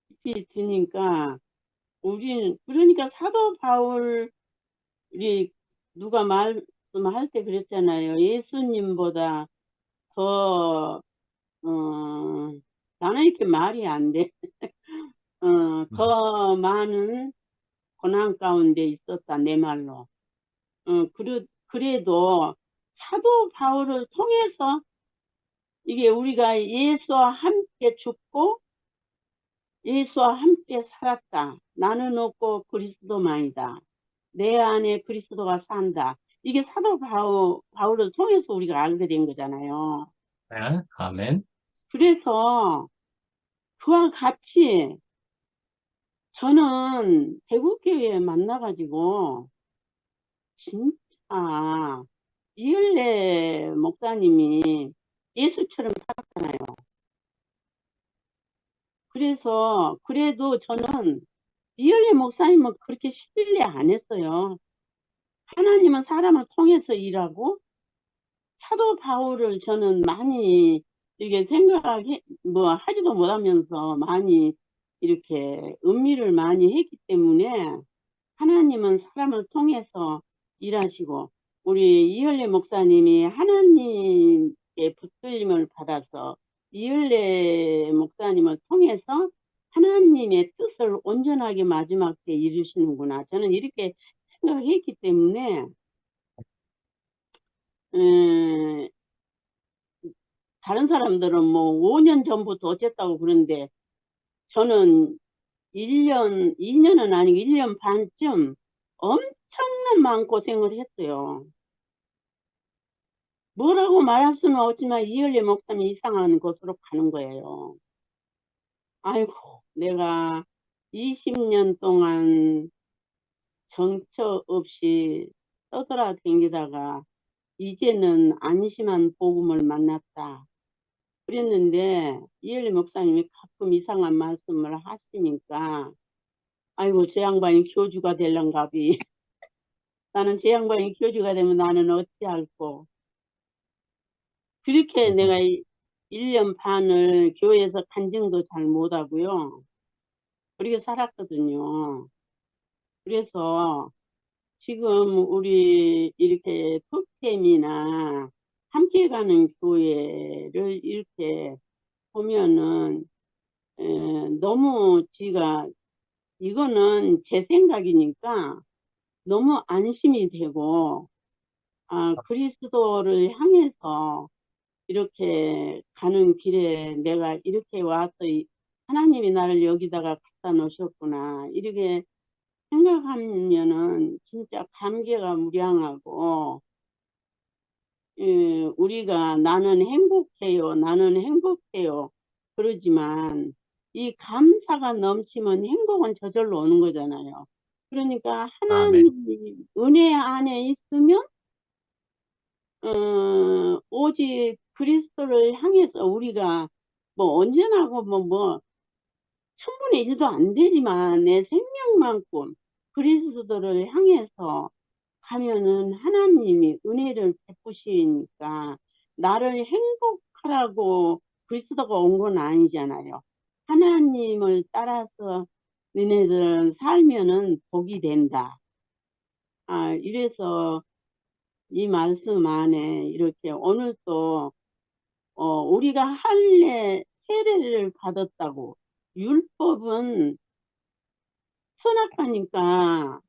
깊이 드니까 그러니까 사도 바울이 누가 말씀할 때 그랬잖아요. 예수님보다 더, 나는 이렇게 말이 안 돼. 더 많은 고난 가운데 있었다, 내 말로. 그래도 사도 바울을 통해서 이게 우리가 예수와 함께 죽고 예수와 함께 살았다. 나는 없고 그리스도만이다. 내 안에 그리스도가 산다. 이게 사도 바울을 통해서 우리가 알게 된 거잖아요. 네, 아멘. 그래서 그와 같이 저는 대구교회에 만나가지고 진짜 이을래 목사님이 예수처럼 살았잖아요. 그래서 그래도 저는 이을래 목사님은 그렇게 신뢰 안 했어요. 하나님은 사람을 통해서 일하고 사도 바울을 저는 많이 이렇게 하지도 못하면서 많이 이렇게 음미를 많이 했기 때문에 하나님은 사람을 통해서 일하시고 우리 이을래 목사님이 하나님의 붙들림을 받아서 이을래 목사님을 통해서 하나님의 뜻을 온전하게 마지막 때 이루시는구나. 저는 이렇게 생각했기 때문에 다른 사람들은 뭐 5년 전부터 어쨌다고 그러는데 저는 1년, 2년은 아니고 1년 반쯤 엄청난 마음고생을 했어요. 뭐라고 말할 수는 없지만 이열리 목사님 이상한 곳으로 가는 거예요. 아이고, 내가 20년 동안 정처 없이 떠돌아다니다가 이제는 안심한 복음을 만났다. 그랬는데 이열리 목사님이 가끔 이상한 말씀을 하시니까 아이고 저 양반이 교주가 될런가비. 나는 저 양반이 교주가 되면 나는 어찌할꼬. 그렇게 내가 1년 반을 교회에서 간증도 잘 못하고요. 그렇게 살았거든요. 그래서 지금 우리 이렇게 톡템이나 함께 가는 교회를 이렇게 보면은 너무 지가 이거는 제 생각이니까 너무 안심이 되고 그리스도를 향해서 이렇게 가는 길에 내가 이렇게 와서 하나님이 나를 여기다가 갖다 놓으셨구나 이렇게 생각하면은 진짜 감개가 무량하고 우리가 나는 행복해요 그러지만 이 감사가 넘치면 행복은 저절로 오는 거잖아요. 그러니까 아멘. 하나님 은혜 안에 있으면 오직 그리스도를 향해서 우리가 뭐 언제나고 뭐 1000분의 1도 안 되지만 내 생명만큼 그리스도를 향해서 가면은 하나님이 은혜를 베푸시니까 나를 행복하라고 그리스도가 온 건 아니잖아요. 하나님을 따라서 너네들은 살면은 복이 된다. 이래서 이 말씀 안에 이렇게 오늘 또 우리가 할례 세례를 받았다고 율법은 선악하니까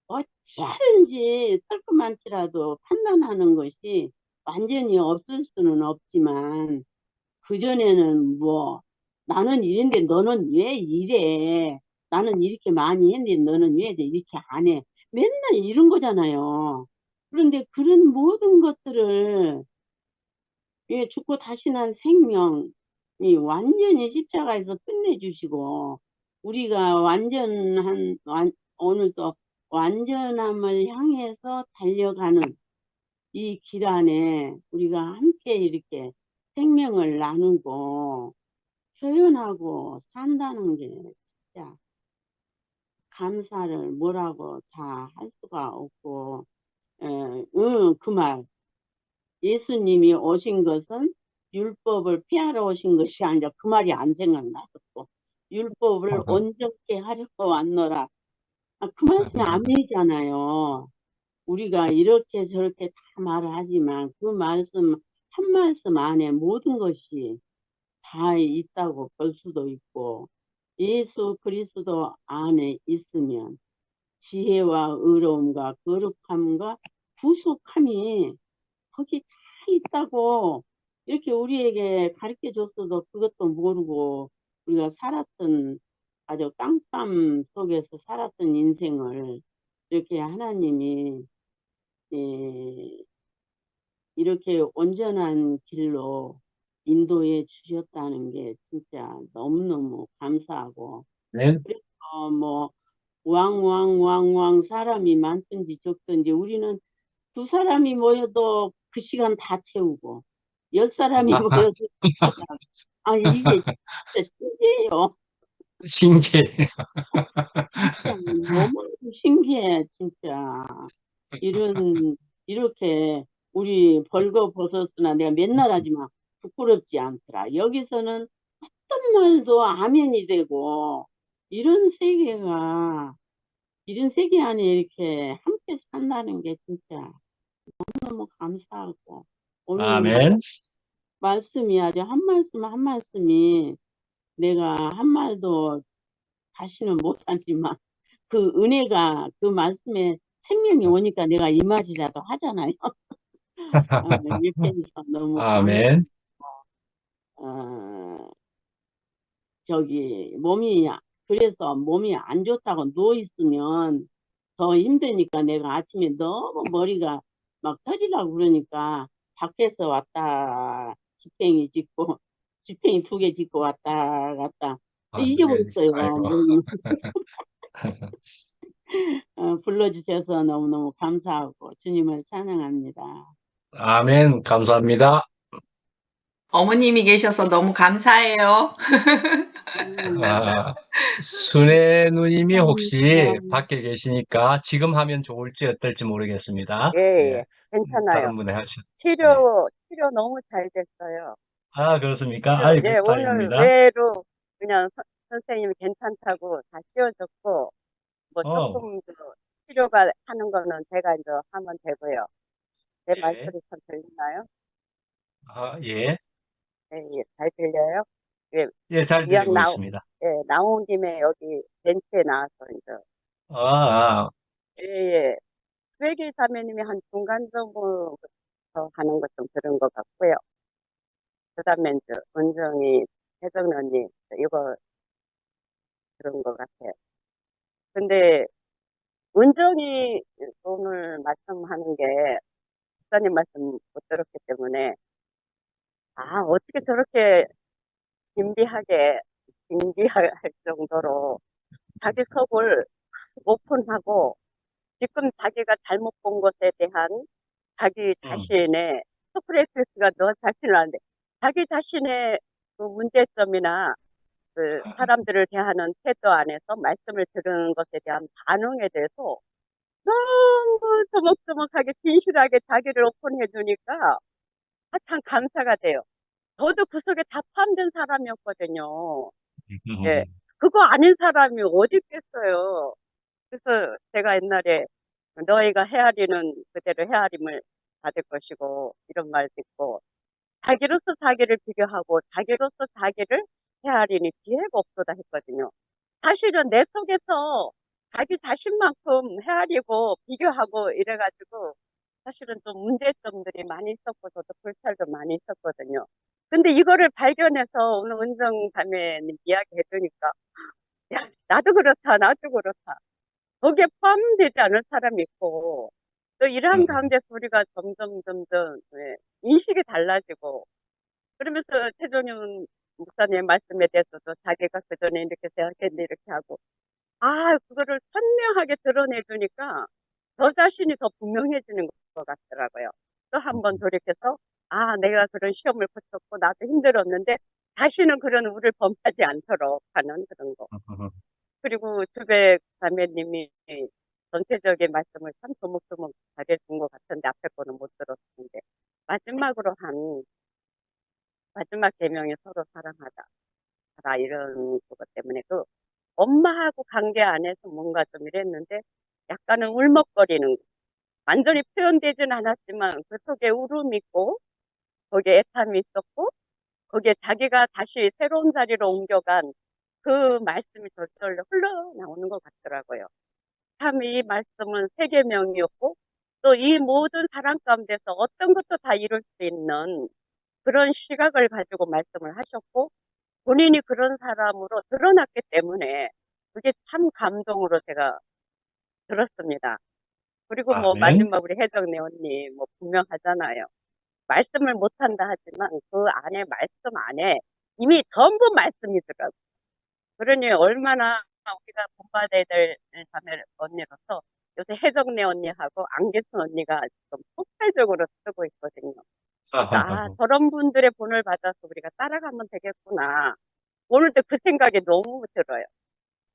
어찌하든지 털끝만치라도 판단하는 것이 완전히 없을 수는 없지만 그전에는 뭐 나는 이랬는데 너는 왜 이래? 나는 이렇게 많이 했는데 너는 왜 이렇게 안 해? 맨날 이런 거잖아요. 그런데 그런 모든 것들을 죽고 다시 난 생명이 완전히 십자가에서 끝내주시고 우리가 오늘도 완전함을 향해서 달려가는 이 길 안에 우리가 함께 이렇게 생명을 나누고 표현하고 산다는 게 진짜 감사를 뭐라고 다 할 수가 없고, 그 말. 예수님이 오신 것은 율법을 피하러 오신 것이 아니라 그 말이 안 생각나셨고, 율법을 온전케 하려고 왔노라. 그 말씀이 아멘이잖아요. 우리가 이렇게 저렇게 다 말을 하지만 그 말씀, 한 말씀 안에 모든 것이 다 있다고 볼 수도 있고, 예수 그리스도 안에 있으면 지혜와 의로움과 거룩함과 구속함이 거기 다 있다고 이렇게 우리에게 가르쳐 줬어도 그것도 모르고 우리가 살았던 아주 깜깜 속에서 살았던 인생을 이렇게 하나님이 이렇게 온전한 길로 인도해 주셨다는 게 진짜 너무너무 감사하고 네. 그래서 뭐 왕 사람이 많든지 적든지 우리는 2사람이 모여도 그 시간 다 채우고 10사람이 모여도 이게 진짜 신기해요. 신기해. 진짜 너무 신기해 진짜. 이렇게 우리 벌거벗었으나 내가 맨날 하지만 부끄럽지 않더라. 여기서는 어떤 말도 아멘이 되고 이런 세계가 이런 세계 안에 이렇게 함께 산다는 게 진짜 너무 감사하고 오늘 아멘. 말씀이 아주 한 말씀 한 말씀이 내가 한 말도 다시는 못하지만 그 은혜가 그 말씀에 생명이 오니까 내가 이 말이라도 하잖아요. 이렇게 해서 너무 감사하고 아멘. 그래서 몸이 안 좋다고 누워 있으면 더 힘드니까 내가 아침에 너무 머리가 막 터지려고 그러니까 밖에서 왔다 지팽이 2개 짚고 왔다 갔다 아, 네. 잊어버렸어요. 아이고. 몸이. 불러주셔서 너무너무 감사하고 주님을 찬양합니다. 아멘. 감사합니다. 어머님이 계셔서 너무 감사해요. 아, 순애 누님이 혹시 감사합니다. 밖에 계시니까 지금 하면 좋을지 어떨지 모르겠습니다. 예, 예, 예, 괜찮아요. 다른 분이 하셔. 예. 치료 너무 잘 됐어요. 아, 그렇습니까? 아이고, 예, 오늘 다행입니다. 외로 그냥 선생님이 괜찮다고 다 씌워줬고, 뭐 어, 조금 치료가 하는 거는 제가 이제 하면 되고요. 제 예. 말소리 참 들리나요? 아, 예. 예, 예, 잘 들려요? 예, 예, 잘 이왕 들리고 있습니다. 예, 나온 김에 여기 벤치에 나와서 이제, 아, 아, 예, 예. 회계 자매님이 한 중간 정도부터 하는 것 좀 들은 것 같고요. 그 다음에 이제 은정이, 혜정 언니, 이거 들은 것 같아요. 근데 은정이 오늘 말씀하는 게 목사님 말씀 못 들었기 때문에, 아, 어떻게 저렇게 신비할 정도로 자기 속을 오픈하고 지금 자기가 잘못 본 것에 대한 자기 음, 자신의 소크레티스가 너 자신을 아는데 자기 자신의 그 문제점이나 그 사람들을 대하는 태도 안에서 말씀을 들은 것에 대한 반응에 대해서 너무 조목조목하게 진실하게 자기를 오픈해 주니까 참 감사가 돼요. 저도 그 속에 다 포함된 사람이었거든요. 예. 그거 아닌 사람이 어디 있겠어요. 그래서 제가 옛날에 너희가 헤아리는 그대로 헤아림을 받을 것이고 이런 말도 있고 자기로서 자기를 비교하고 자기로서 자기를 헤아리니 지혜가 없도다 했거든요. 사실은 내 속에서 자기 자신만큼 헤아리고 비교하고 이래가지고 사실은 좀 문제점들이 많이 있었고 저도 불찰도 많이 있었거든요. 근데 이거를 발견해서 오늘 은정 자매님 이야기 해주니까 야, 나도 그렇다, 나도 그렇다. 거기에 포함되지 않을 사람이 있고 또 이러한 음, 가운데서 우리가 점점 예, 인식이 달라지고 그러면서 최종윤 목사님 말씀에 대해서도 자기가 그전에 이렇게 생각했는데 이렇게 하고 그거를 선명하게 드러내주니까 저 자신이 더 분명해지는 것 같더라고요. 또 한 번 돌이켜서 내가 그런 시험을 거쳤고 나도 힘들었는데 다시는 그런 우를 범하지 않도록 하는 그런 거. 그리고 주배 자매님이 전체적인 말씀을 참 조목조목 잘해준 것 같은데 앞에 거는 못 들었는데 마지막으로 한 마지막 계명이 서로 사랑하자 이런 것 때문에 그 엄마하고 관계 안에서 뭔가 좀 이랬는데 약간은 울먹거리는 완전히 표현되진 않았지만 그 속에 울음이 있고 거기에 애탐이 있었고 거기에 자기가 다시 새로운 자리로 옮겨간 그 말씀이 절절로 흘러나오는 것 같더라고요. 참 이 말씀은 세계명이었고 또 이 모든 사람 가운데서 어떤 것도 다 이룰 수 있는 그런 시각을 가지고 말씀을 하셨고 본인이 그런 사람으로 드러났기 때문에 그게 참 감동으로 제가 들었습니다. 그리고 뭐 아멘. 마지막 우리 혜정네 언니 뭐 분명하잖아요. 말씀을 못한다 하지만 그 안에 말씀 안에 이미 전부 말씀이 들어가고 그러니 얼마나 우리가 본받아야 될 자매 언니로서 요새 혜정네 언니하고 안기순 언니가 좀 폭발적으로 쓰고 있거든요. 그래서 저런 분들의 본을 받아서 우리가 따라가면 되겠구나. 오늘도 그 생각이 너무 들어요.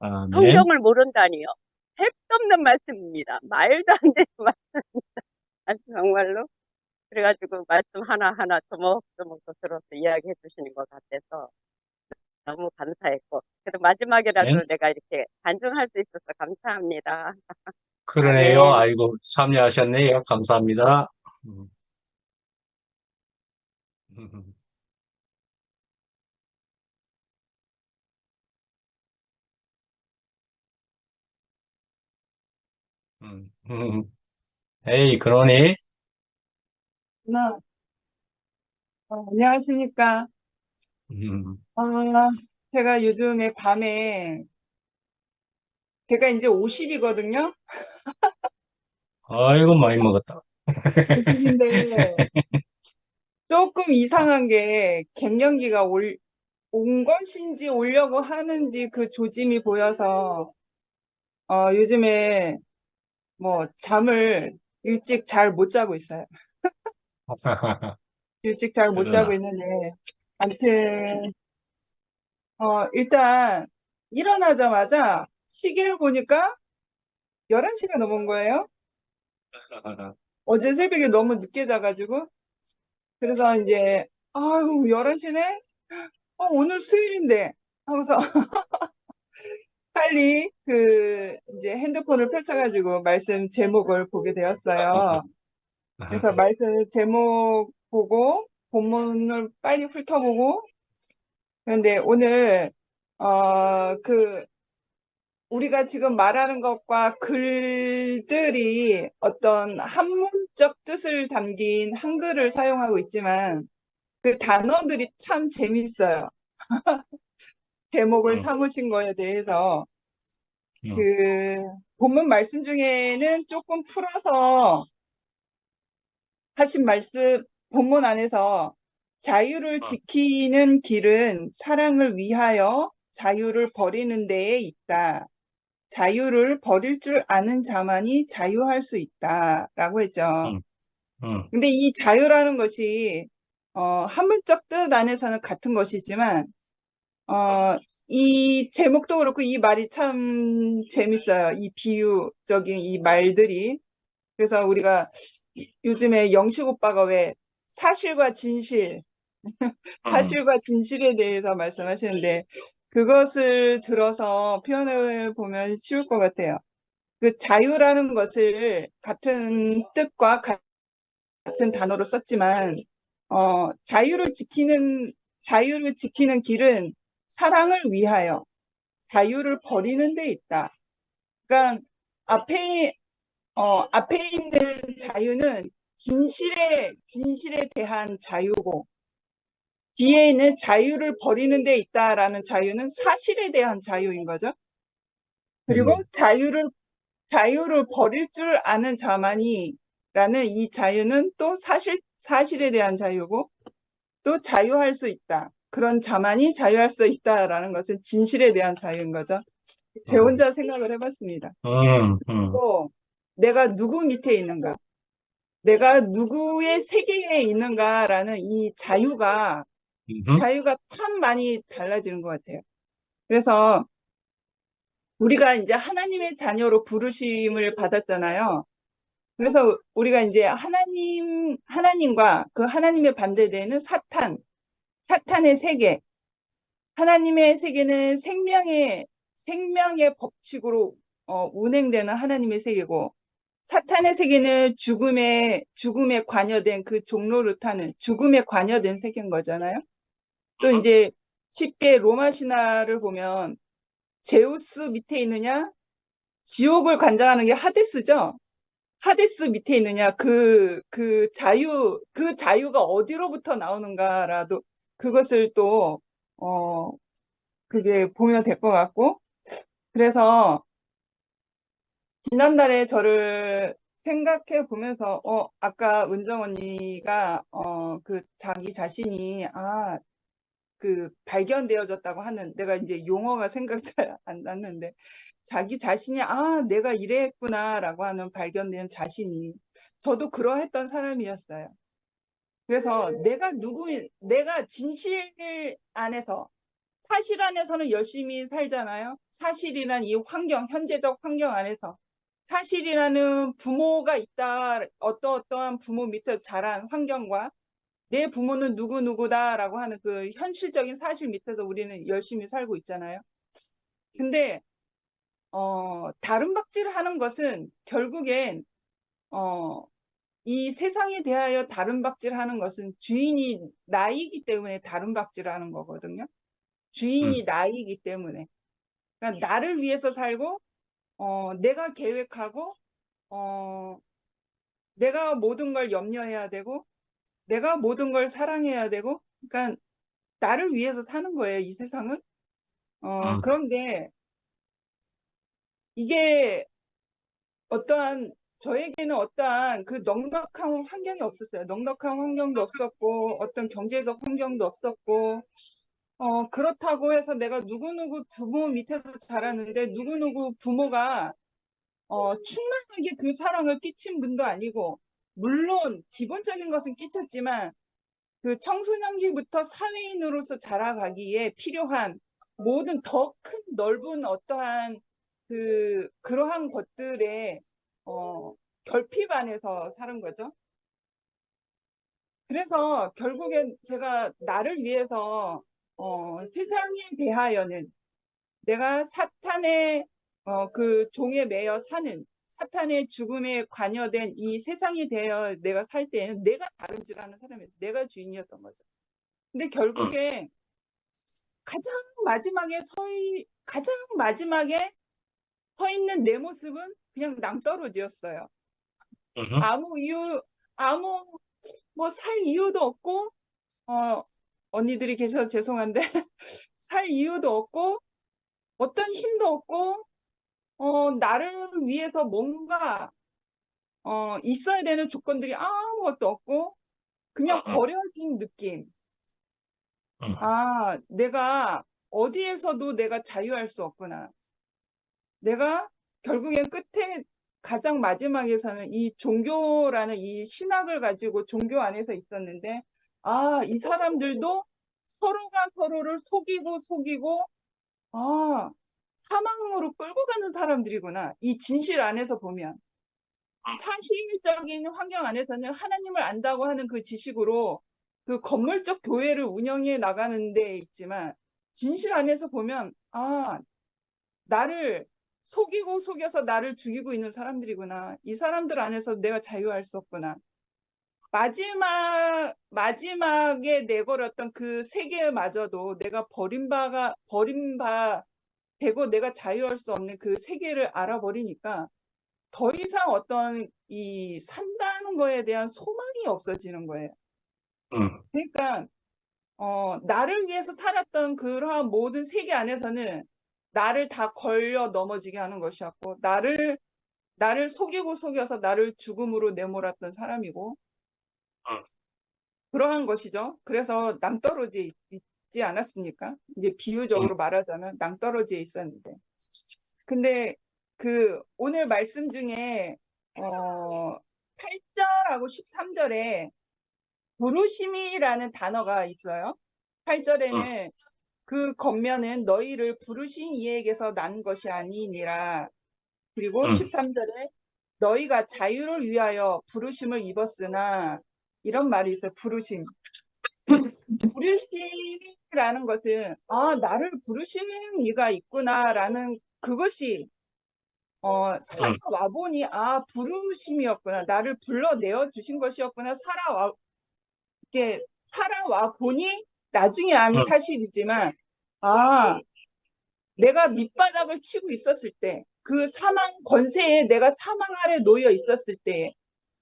아멘. 성경을 모른다니요. 택도 없는 말씀입니다. 말도 안 되는 말씀. 정말로. 그래가지고 말씀 하나하나 조목조목 또 들어서 이야기해 주시는 것 같아서 너무 감사했고. 그래도 아멘. 마지막이라도 내가 이렇게 간증할 수 있어서 감사합니다. 그러네요. 아멘. 아이고, 참여하셨네요. 감사합니다. 음, 에이, 그러니? 안녕하십니까. 음, 아, 제가 요즘에 밤에, 제가 이제 50이거든요? 아이고, 많이 먹었다. 50인데, 조금 이상한 게, 갱년기가 온 것인지 오려고 하는지 그 조짐이 보여서, 요즘에 뭐, 잠을 일찍 잘 못 자고 있어요. 일찍 잘 못 자고 그러나. 있는데, 아무튼, 일단, 일어나자마자 시계를 보니까 11시가 넘은 거예요. 어제 새벽에 너무 늦게 자가지고. 그래서 이제, 아유, 11시네? 오늘 수요일인데. 하고서 빨리 이제 핸드폰을 펼쳐가지고 말씀 제목을 보게 되었어요. 그래서 말씀 제목 보고, 본문을 빨리 훑어보고, 그런데 오늘, 우리가 지금 말하는 것과 글들이 어떤 한문적 뜻을 담긴 한글을 사용하고 있지만 그 단어들이 참 재밌어요. 제목을 음, 삼으신 거에 대해서. 음, 그 본문 말씀 중에는 조금 풀어서 하신 말씀, 본문 안에서 자유를 음, 지키는 길은 사랑을 위하여 자유를 버리는 데에 있다. 자유를 버릴 줄 아는 자만이 자유할 수 있다라고 했죠. 음, 음, 근데 이 자유라는 것이 한문적 뜻 안에서는 같은 것이지만 이 제목도 그렇고 이 말이 참 재밌어요. 이 비유적인 이 말들이. 그래서 우리가 요즘에 영식 오빠가 왜 사실과 진실, 음, 사실과 진실에 대해서 말씀하시는데 그것을 들어서 표현해 보면 쉬울 것 같아요. 그 자유라는 것을 같은 뜻과 같은 단어로 썼지만, 자유를 지키는 길은 사랑을 위하여 자유를 버리는 데 있다. 그러니까 앞에, 앞에 있는 자유는 진실에 대한 자유고, 뒤에 있는 자유를 버리는 데 있다라는 자유는 사실에 대한 자유인 거죠. 그리고 음, 자유를 버릴 줄 아는 자만이 라는 이 자유는 또 사실에 대한 자유고 또 자유할 수 있다. 그런 자만이 자유할 수 있다라는 것은 진실에 대한 자유인 거죠. 제 음, 혼자 생각을 해봤습니다. 음, 또 내가 누구 밑에 있는가? 내가 누구의 세계에 있는가라는 이 음, 자유가 참 많이 달라지는 것 같아요. 그래서 우리가 이제 하나님의 자녀로 부르심을 받았잖아요. 그래서 우리가 이제 하나님과 그 하나님의 반대되는 사탄의 세계, 하나님의 세계는 생명의 법칙으로 운행되는 하나님의 세계고, 사탄의 세계는 죽음에 관여된 그 종로를 타는 죽음에 관여된 세계인 거잖아요. 또 이제 쉽게 로마 신화를 보면 제우스 밑에 있느냐, 지옥을 관장하는 게 하데스죠. 하데스 밑에 있느냐, 그 자유가 어디로부터 나오는가라도 그것을 또, 그게 보면 될 것 같고. 그래서 지난달에 저를 생각해 보면서, 아까 은정 언니가, 자기 자신이, 발견되어졌다고 하는, 내가 이제 용어가 생각 잘 안 났는데, 자기 자신이, 내가 이랬구나라고 하는 발견된 자신이, 저도 그러했던 사람이었어요. 그래서 내가 진실 안에서, 사실 안에서는 열심히 살잖아요. 사실이란 이 현재적 환경 안에서. 사실이라는 부모가 있다, 어떠한 부모 밑에서 자란 환경과 내 부모는 누구누구다라고 하는 그 현실적인 사실 밑에서 우리는 열심히 살고 있잖아요. 근데, 다른 박질을 하는 것은 결국엔, 어, 이 세상에 대하여 다른 박질하는 것은 주인이 나이기 때문에 다른 박질하는 거거든요. 주인이 나이기 때문에. 그러니까 나를 위해서 살고, 내가 계획하고, 어, 내가 모든 걸 염려해야 되고, 내가 모든 걸 사랑해야 되고, 그러니까 나를 위해서 사는 거예요, 이 세상은. 그런데 이게 저에게는 어떠한 그 넉넉한 환경이 없었어요. 넉넉한 환경도 없었고, 어떤 경제적 환경도 없었고, 그렇다고 해서 내가 누구누구 부모 밑에서 자랐는데, 누구누구 부모가, 충만하게 그 사랑을 끼친 분도 아니고, 물론 기본적인 것은 끼쳤지만, 그 청소년기부터 사회인으로서 자라가기에 필요한 모든 더 큰 넓은 어떠한 그러한 것들에 결핍 안에서 사는 거죠. 그래서 결국엔 제가 나를 위해서 세상에 대하여는 내가 사탄의 그 종에 매여 사는 사탄의 죽음에 관여된 이 세상에 대하여 내가 살 때에는 내가 다른 줄 아는 사람이었어요. 내가 주인이었던 거죠. 근데 결국에 가장 마지막에 서 있는 내 모습은 그냥 낭떠러지였어요. 뭐 살 이유도 없고, 언니들이 계셔서 죄송한데, 살 이유도 없고, 어떤 힘도 없고, 나를 위해서 뭔가, 있어야 되는 조건들이 아무것도 없고, 그냥 버려진 느낌. 내가 어디에서도 내가 자유할 수 없구나. 내가 결국엔 끝에 가장 마지막에서는 이 종교라는 이 신학을 가지고 종교 안에서 있었는데, 이 사람들도 서로가 서로를 속이고, 사망으로 끌고 가는 사람들이구나. 이 진실 안에서 보면. 사실적인 환경 안에서는 하나님을 안다고 하는 그 지식으로 그 건물적 교회를 운영해 나가는 데 있지만, 진실 안에서 보면, 나를 속여서 나를 죽이고 있는 사람들이구나. 이 사람들 안에서 내가 자유할 수 없구나. 마지막에 내걸었던 그 세계마저도 내가 버림바 되고 내가 자유할 수 없는 그 세계를 알아버리니까 더 이상 어떤 이 산다는 거에 대한 소망이 없어지는 거예요. 그러니까, 나를 위해서 살았던 그러한 모든 세계 안에서는 나를 다 걸려 넘어지게 하는 것이었고, 나를 속여서 나를 죽음으로 내몰았던 사람이고, 그러한 것이죠. 그래서 낭떠러지에 있지 않았습니까? 이제 비유적으로 말하자면 낭떠러지에 있었는데. 근데 오늘 말씀 중에, 8절하고 13절에 부르심이라는 단어가 있어요. 8절에는 그 겉면은 너희를 부르신 이에게서 난 것이 아니니라. 그리고 13절에 너희가 자유를 위하여 부르심을 입었으나, 이런 말이 있어요. 부르심. 부르심이라는 것은 나를 부르시는 이가 있구나라는 그것이 살아와 보니 부르심이었구나. 나를 불러내어 주신 것이었구나. 살아와 보니 나중에 안 사실이지만 내가 밑바닥을 치고 있었을 때, 그 사망 권세에 내가 사망 아래 놓여 있었을 때,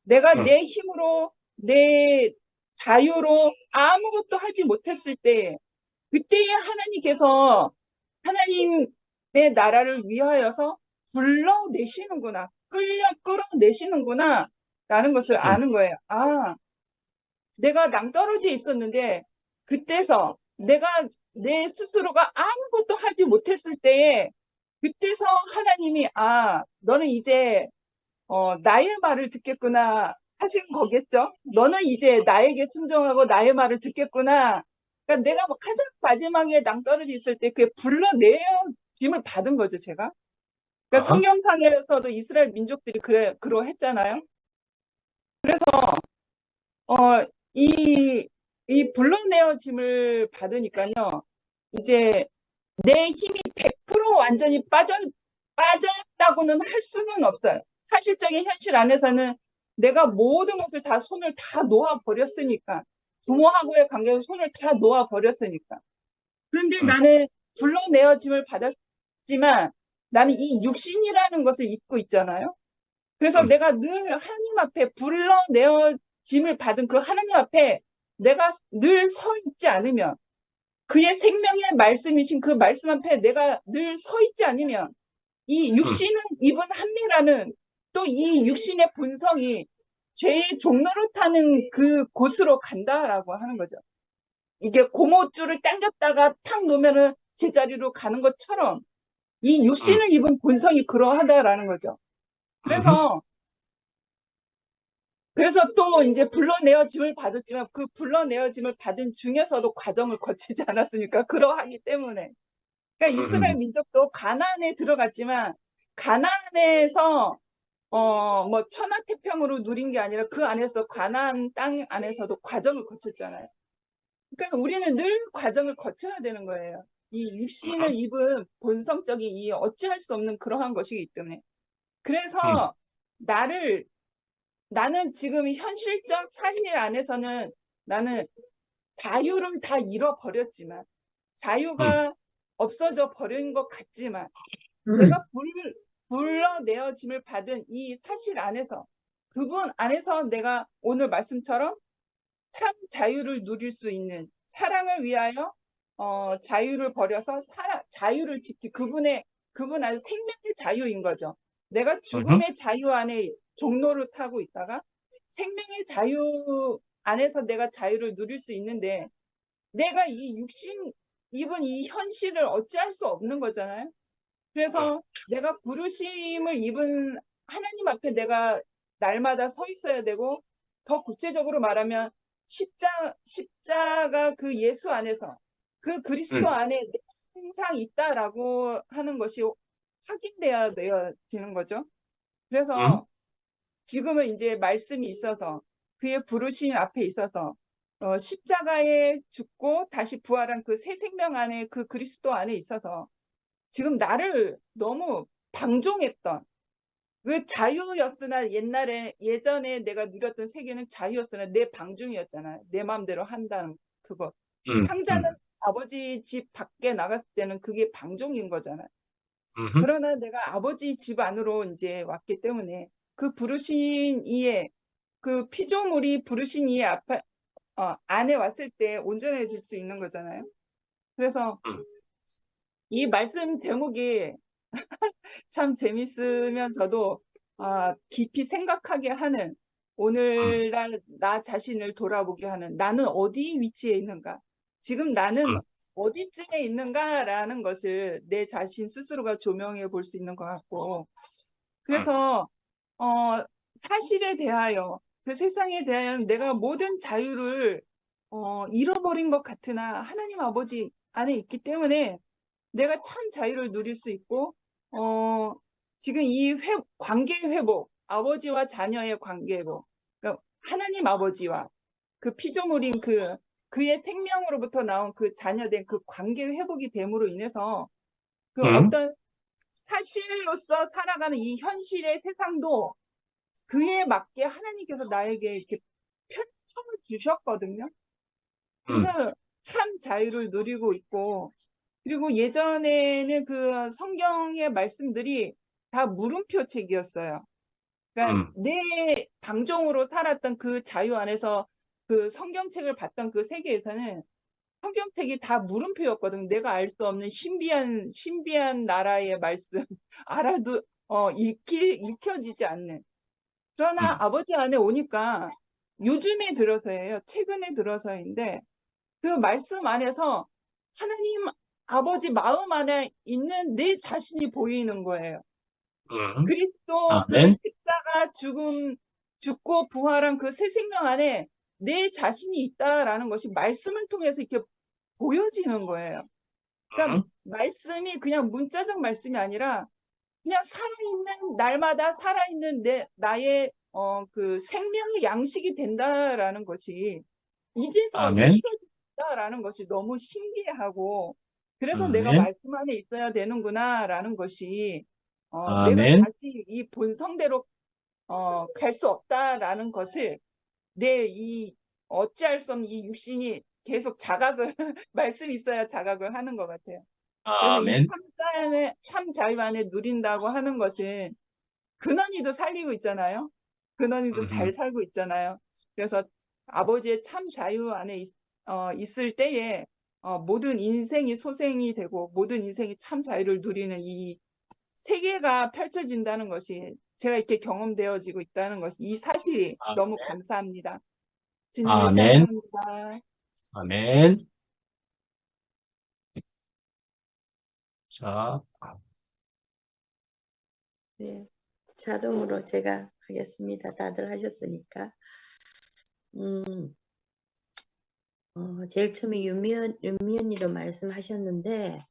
내가 내 힘으로 내 자유로 아무것도 하지 못했을 때, 그때에 하나님께서 하나님의 나라를 위하여서 불러내시는구나, 끌어내시는구나 라는 것을 아는 거예요. 내가 낭떠러지에 있었는데 그때서 내가 내 스스로가 아무것도 하지 못했을 때에 그때서 하나님이 너는 이제 나의 말을 듣겠구나 하신 거겠죠. 너는 이제 나에게 순종하고 나의 말을 듣겠구나. 그러니까 내가 가장 마지막에 낭떠러지 있을 때 그게 불러내어짐을 받은 거죠, 제가. 그러니까 성경상에서도 이스라엘 민족들이 그러했잖아요. 그래서 이 불러내어짐을 받으니까요, 이제 내 힘이 100% 완전히 빠졌다고는 할 수는 없어요. 사실적인 현실 안에서는 내가 모든 것을 다 손을 다 놓아버렸으니까, 부모하고의 관계에서 손을 다 놓아버렸으니까. 그런데 나는 불러내어짐을 받았지만 나는 이 육신이라는 것을 입고 있잖아요. 그래서 내가 늘 하나님 앞에 불러내어짐을 받은 그 하나님 앞에 내가 늘 서 있지 않으면, 그의 생명의 말씀이신 그 말씀 앞에 내가 늘 서 있지 않으면 이 육신은 입은 한미라는 또 이 육신의 본성이 죄의 종로를 타는 그 곳으로 간다라고 하는 거죠. 이게 고무줄을 당겼다가 탁 놓으면은 제자리로 가는 것처럼 이 육신을 입은 본성이 그러하다라는 거죠. 그래서 또 이제 불러내어짐을 받았지만 그 불러내어짐을 받은 중에서도 과정을 거치지 않았으니까 그러하기 때문에 그러니까 이스라엘 민족도 가나안에 들어갔지만 가나안에서 뭐 천하태평으로 누린 게 아니라 그 안에서 가나안 땅 안에서도 과정을 거쳤잖아요. 그러니까 우리는 늘 과정을 거쳐야 되는 거예요. 이 육신을 입은 본성적인 이 어찌할 수 없는 그러한 것이기 때문에. 그래서 나는 지금 현실적 사실 안에서는 나는 자유를 다 잃어버렸지만 자유가 없어져 버린 것 같지만 내가 불러내어짐을 받은 이 사실 안에서 그분 안에서 내가 오늘 말씀처럼 참 자유를 누릴 수 있는 사랑을 위하여 자유를 버려서 자유를 그분 안에 생명의 자유인 거죠. 내가 죽음의 자유 안에 종로를 타고 있다가 생명의 자유 안에서 내가 자유를 누릴 수 있는데 내가 이 육신 입은 이 현실을 어찌할 수 없는 거잖아요. 그래서 내가 부르심을 입은 하나님 앞에 내가 날마다 서 있어야 되고 더 구체적으로 말하면 십자가 그 예수 안에서 그 그리스도 안에 내가 항상 있다라고 하는 것이 확인돼야 되는 거죠. 그래서 지금은 이제 말씀이 있어서 그의 부르심 앞에 있어서 십자가에 죽고 다시 부활한 그 새 생명 안에 그 그리스도 안에 있어서 지금 나를 너무 방종했던 그 자유였으나 예전에 내가 누렸던 세계는 자유였으나 내 방종이었잖아요. 내 마음대로 한다는 그거. 상자는 아버지 집 밖에 나갔을 때는 그게 방종인 거잖아요. 그러나 내가 아버지 집 안으로 이제 왔기 때문에 그 부르신 이에 그 피조물이 부르신 이의 안에 왔을 때 온전해질 수 있는 거잖아요. 그래서 이 말씀 제목이 참 재밌으면서도 깊이 생각하게 하는 오늘날 나 자신을 돌아보게 하는 나는 어디 위치에 있는가? 지금 나는 어디쯤에 있는가라는 것을 내 자신 스스로가 조명해 볼 수 있는 것 같고 그래서 사실에 대하여 그 세상에 대한 내가 모든 자유를 잃어버린 것 같으나 하나님 아버지 안에 있기 때문에 내가 참 자유를 누릴 수 있고 지금 이 관계 회복, 아버지와 자녀의 관계 회복, 그러니까 하나님 아버지와 그 피조물인 그의 생명으로부터 나온 그 자녀된 그 관계 회복이 됨으로 인해서 그 어떤 사실로서 살아가는 이 현실의 세상도 그에 맞게 하나님께서 나에게 이렇게 펼쳐 주셨거든요. 그래서 참 자유를 누리고 있고 그리고 예전에는 그 성경의 말씀들이 다 물음표 책이었어요. 그러니까 내 방종으로 살았던 그 자유 안에서 그 성경책을 봤던 그 세계에서는 성경책이 다 물음표였거든. 내가 알 수 없는 신비한 나라의 말씀 알아도 읽혀지지 않는. 그러나 아버지 안에 오니까 요즘에 들어서예요. 최근에 들어서인데 그 말씀 안에서 하나님 아버지 마음 안에 있는 내 자신이 보이는 거예요. 그리스도 그 아멘. 십자가 죽고 부활한 그 새 생명 안에 내 자신이 있다라는 것이 말씀을 통해서 이렇게 보여지는 거예요. 그러니까 말씀이 그냥 문자적 말씀이 아니라 그냥 살아있는 날마다 살아있는 나의 그 생명의 양식이 된다라는 것이 이제서 아멘. 익혀진다라는 것이 너무 신기하고 그래서 내가 아멘. 말씀 안에 있어야 되는구나라는 것이 내가 아멘. 다시 이 본성대로 갈 수 없다라는 것을 내 이 어찌할 수 없는 이 육신이 계속 자각을 말씀이 있어야 자각을 하는 것 같아요. 그래서 이 아멘. 참 자유 안에 누린다고 하는 것은 근원이도 살리고 있잖아요. 근원이도 잘 살고 있잖아요. 그래서 아버지의 참 자유 안에 있을 때에 모든 인생이 소생이 되고 모든 인생이 참 자유를 누리는 이 세계가 펼쳐진다는 것이 제가 이렇게 경험되어지고 있다는 것이 이 사실이 아, 너무 감사합니다. 주님을 아멘. 찬양합니다. 아멘. 자, 네, 자동으로 제가 하겠습니다. 다들 하셨으니까. 제일 처음에 윤미 언니도 말씀하셨는데,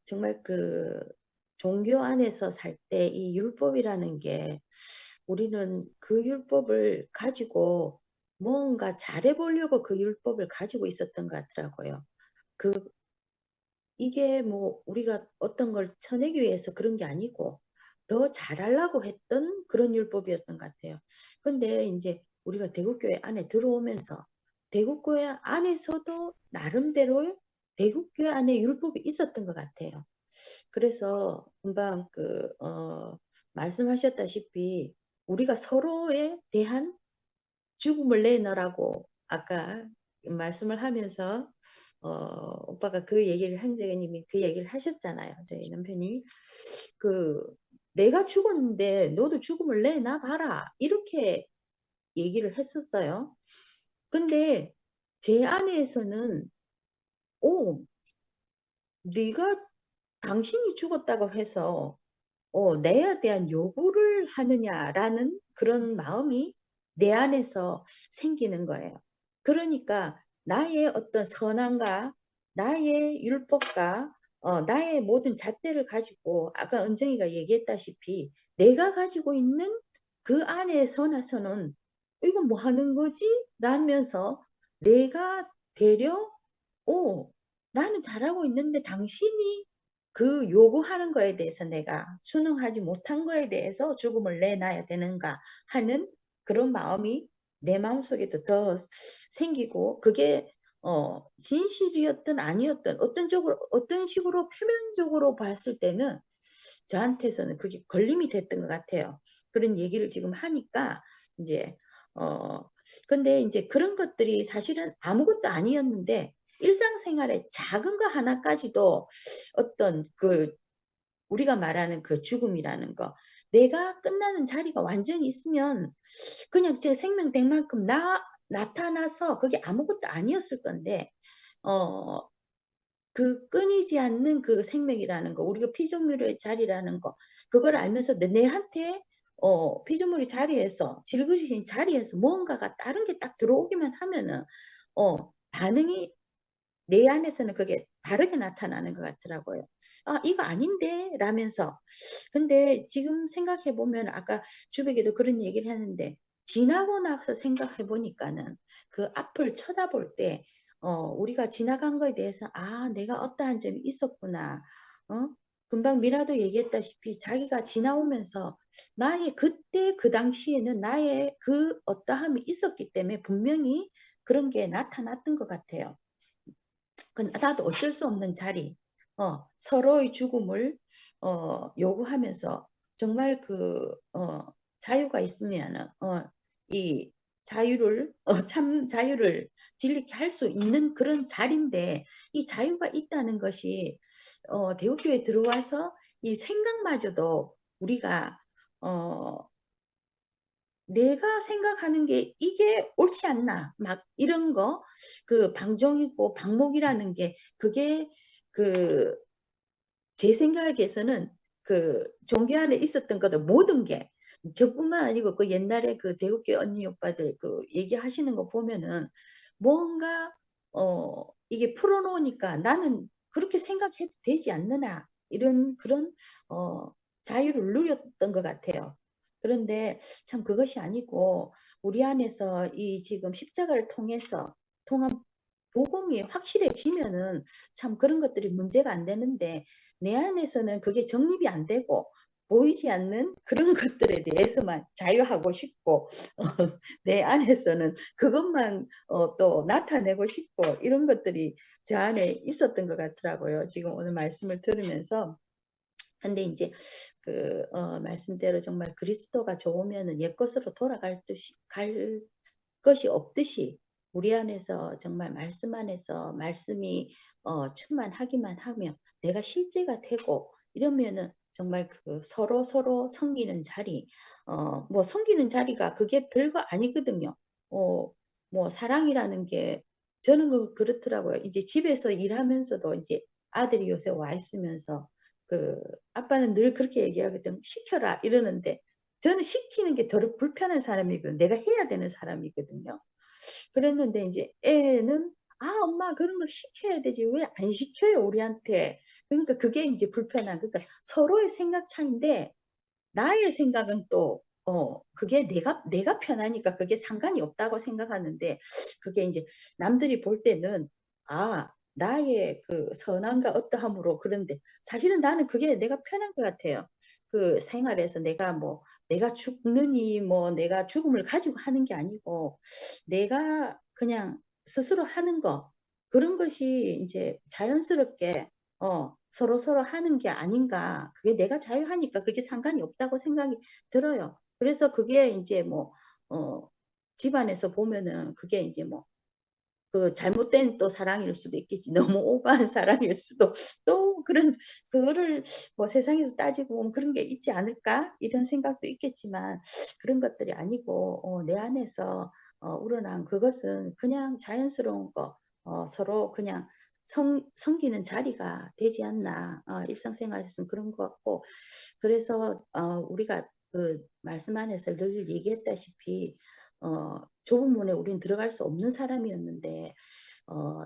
정말 그 종교 안에서 살 때 이 율법이라는 게 우리는 그 율법을 가지고 뭔가 잘해보려고 그 율법을 가지고 있었던 것 같더라고요. 이게 뭐 우리가 어떤 걸 쳐내기 위해서 그런 게 아니고 더 잘하려고 했던 그런 율법이었던 것 같아요. 근데 이제 우리가 대국교회 안에 들어오면서 대국교회 안에서도 나름대로 대국교회 안에 율법이 있었던 것 같아요. 그래서 금방 말씀하셨다시피 우리가 서로에 대한 죽음을 내놓으라고 아까 말씀을 하면서 오빠가 그 얘기를 형제님이 그 얘기를 하셨잖아요. 저희 남편이 내가 죽었는데 너도 죽음을 내놔 봐라 이렇게 얘기를 했었어요. 근데 제 안에서는 네가 당신이 죽었다고 해서 내에 대한 요구를 하느냐라는 그런 마음이 내 안에서 생기는 거예요. 그러니까 나의 어떤 선함과 나의 율법과 나의 모든 잣대를 가지고 아까 은정이가 얘기했다시피 내가 가지고 있는 그 안에서 나서는 이건 뭐 하는 거지? 라면서 내가 되려 나는 잘하고 있는데 당신이 그 요구하는 거에 대해서 내가 순응하지 못한 거에 대해서 죽음을 내놔야 되는가 하는 그런 마음이 내 마음속에도 더 생기고 그게 진실이었든 아니었든 어떤 식으로 표면적으로 봤을 때는 저한테서는 그게 걸림이 됐던 것 같아요. 그런 얘기를 지금 하니까 이제 근데 이제 그런 것들이 사실은 아무것도 아니었는데 일상생활의 작은 거 하나까지도 어떤 우리가 말하는 그 죽음이라는 거 내가 끝나는 자리가 완전히 있으면 그냥 제 생명 된 만큼 나타나서 그게 아무것도 아니었을 건데 그 끊이지 않는 그 생명이라는 거 우리가 피조물의 자리라는 거 그걸 알면서 내한테 피조물의 자리에서 질그리신 자리에서 뭔가가 다른 게 딱 들어오기만 하면은 반응이 내 안에서는 그게 다르게 나타나는 것 같더라고요. 이거 아닌데? 라면서. 근데 지금 생각해 보면 아까 주백에도 그런 얘기를 했는데 지나고 나서 생각해 보니까는 그 앞을 쳐다볼 때 우리가 지나간 거에 대해서 내가 어떠한 점이 있었구나. 금방 미라도 얘기했다시피 자기가 지나오면서 나의 그때 그 당시에는 나의 그 어떠함이 있었기 때문에 분명히 그런 게 나타났던 것 같아요. 나도 어쩔 수 없는 자리, 서로의 죽음을 요구하면서 정말 자유가 있으면 이 자유를 참 자유를 진리케 할 수 있는 그런 자리인데 이 자유가 있다는 것이 대우교회 들어와서 이 생각마저도 우리가 내가 생각하는 게 이게 옳지 않나 막 이런 거 그 방종이고 방목이라는 게 그게 제 생각에서는 종교 안에 있었던 것들 모든 게 저뿐만 아니고 그 옛날에 그 대국교 언니 오빠들 얘기하시는 거 보면은 뭔가 이게 풀어놓으니까 나는 그렇게 생각해도 되지 않느냐 이런 그런 자유를 누렸던 것 같아요. 그런데 참 그것이 아니고 우리 안에서 이 지금 십자가를 통한 복음이 확실해지면은 참 그런 것들이 문제가 안 되는데 내 안에서는 그게 정립이 안 되고 보이지 않는 그런 것들에 대해서만 자유하고 싶고 내 안에서는 그것만 또 나타내고 싶고 이런 것들이 제 안에 있었던 것 같더라고요. 지금 오늘 말씀을 들으면서. 근데 이제 말씀대로 정말 그리스도가 좋으면은 옛것으로 돌아갈 갈 것이 없듯이 우리 안에서 정말 말씀 안에서 말씀이 충만하기만 하면 내가 실제가 되고 이러면은 정말 그 서로 섬기는 자리, 뭐 섬기는 자리가 그게 별거 아니거든요. 뭐 사랑이라는 게 저는 그렇더라고요. 이제 집에서 일하면서도 이제 아들이 요새 와 있으면서 그 아빠는 늘 그렇게 얘기하거든. 시켜라 이러는데 저는 시키는 게 더 불편한 사람이거든요. 내가 해야 되는 사람이거든요. 그랬는데 이제 애는 엄마 그런 걸 시켜야 되지 왜 안 시켜요 우리한테. 그러니까 그게 이제 불편한 그러니까 서로의 생각 차인데 나의 생각은 또 그게 내가 편하니까 그게 상관이 없다고 생각하는데 그게 이제 남들이 볼 때는 나의 그 선함과 어떠함으로 그런데 사실은 나는 그게 내가 편한 것 같아요. 그 생활에서 내가 죽느니 뭐 내가 죽음을 가지고 하는 게 아니고 내가 그냥 스스로 하는 거 그런 것이 이제 자연스럽게 서로 하는 게 아닌가. 그게 내가 자유하니까 그게 상관이 없다고 생각이 들어요. 그래서 그게 이제 집안에서 보면은 그게 이제 그 잘못된 또 사랑일 수도 있겠지. 너무 오버한 사랑일 수도 또 그거를 뭐 세상에서 따지고 보면 그런 게 있지 않을까? 이런 생각도 있겠지만 그런 것들이 아니고 내 안에서 우러난 그것은 그냥 자연스러운 거 서로 그냥 섬기는 자리가 되지 않나. 일상생활에서는 그런 것 같고 그래서 우리가 그 말씀 안에서 늘 얘기했다시피 좁은 문에 우리는 들어갈 수 없는 사람이었는데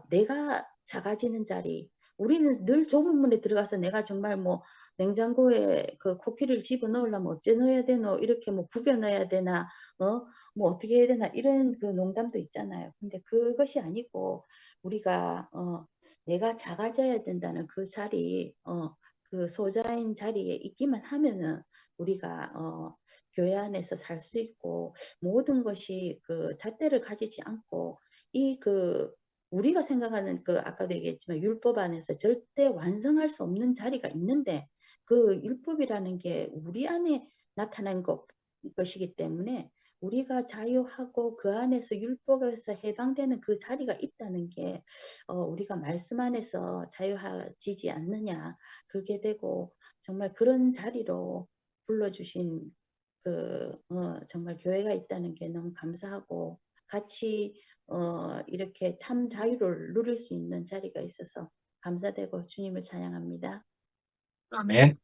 내가 작아지는 자리 우리는 늘 좁은 문에 들어가서 내가 정말 뭐 냉장고에 그 쿠키를 집어넣으려면 어째 넣어야 되노 이렇게 뭐 구겨 넣어야 되나 뭐 어떻게 해야 되나 이런 그 농담도 있잖아요. 근데 그것이 아니고 우리가 내가 작아져야 된다는 그 자리 그 소자인 자리에 있기만 하면은 우리가 교회 안에서 살 수 있고 모든 것이 그 잣대를 가지지 않고 우리가 생각하는 그 아까도 얘기했지만 율법 안에서 절대 완성할 수 없는 자리가 있는데 그 율법이라는 게 우리 안에 나타난 것이기 때문에 우리가 자유하고 그 안에서 율법에서 해방되는 그 자리가 있다는 게 우리가 말씀 안에서 자유하지 않느냐 그게 되고 정말 그런 자리로 불러주신 정말 교회가 있다는 게 너무 감사하고 같이 이렇게 참 자유를 누릴 수 있는 자리가 있어서 감사되고 주님을 찬양합니다. 아멘.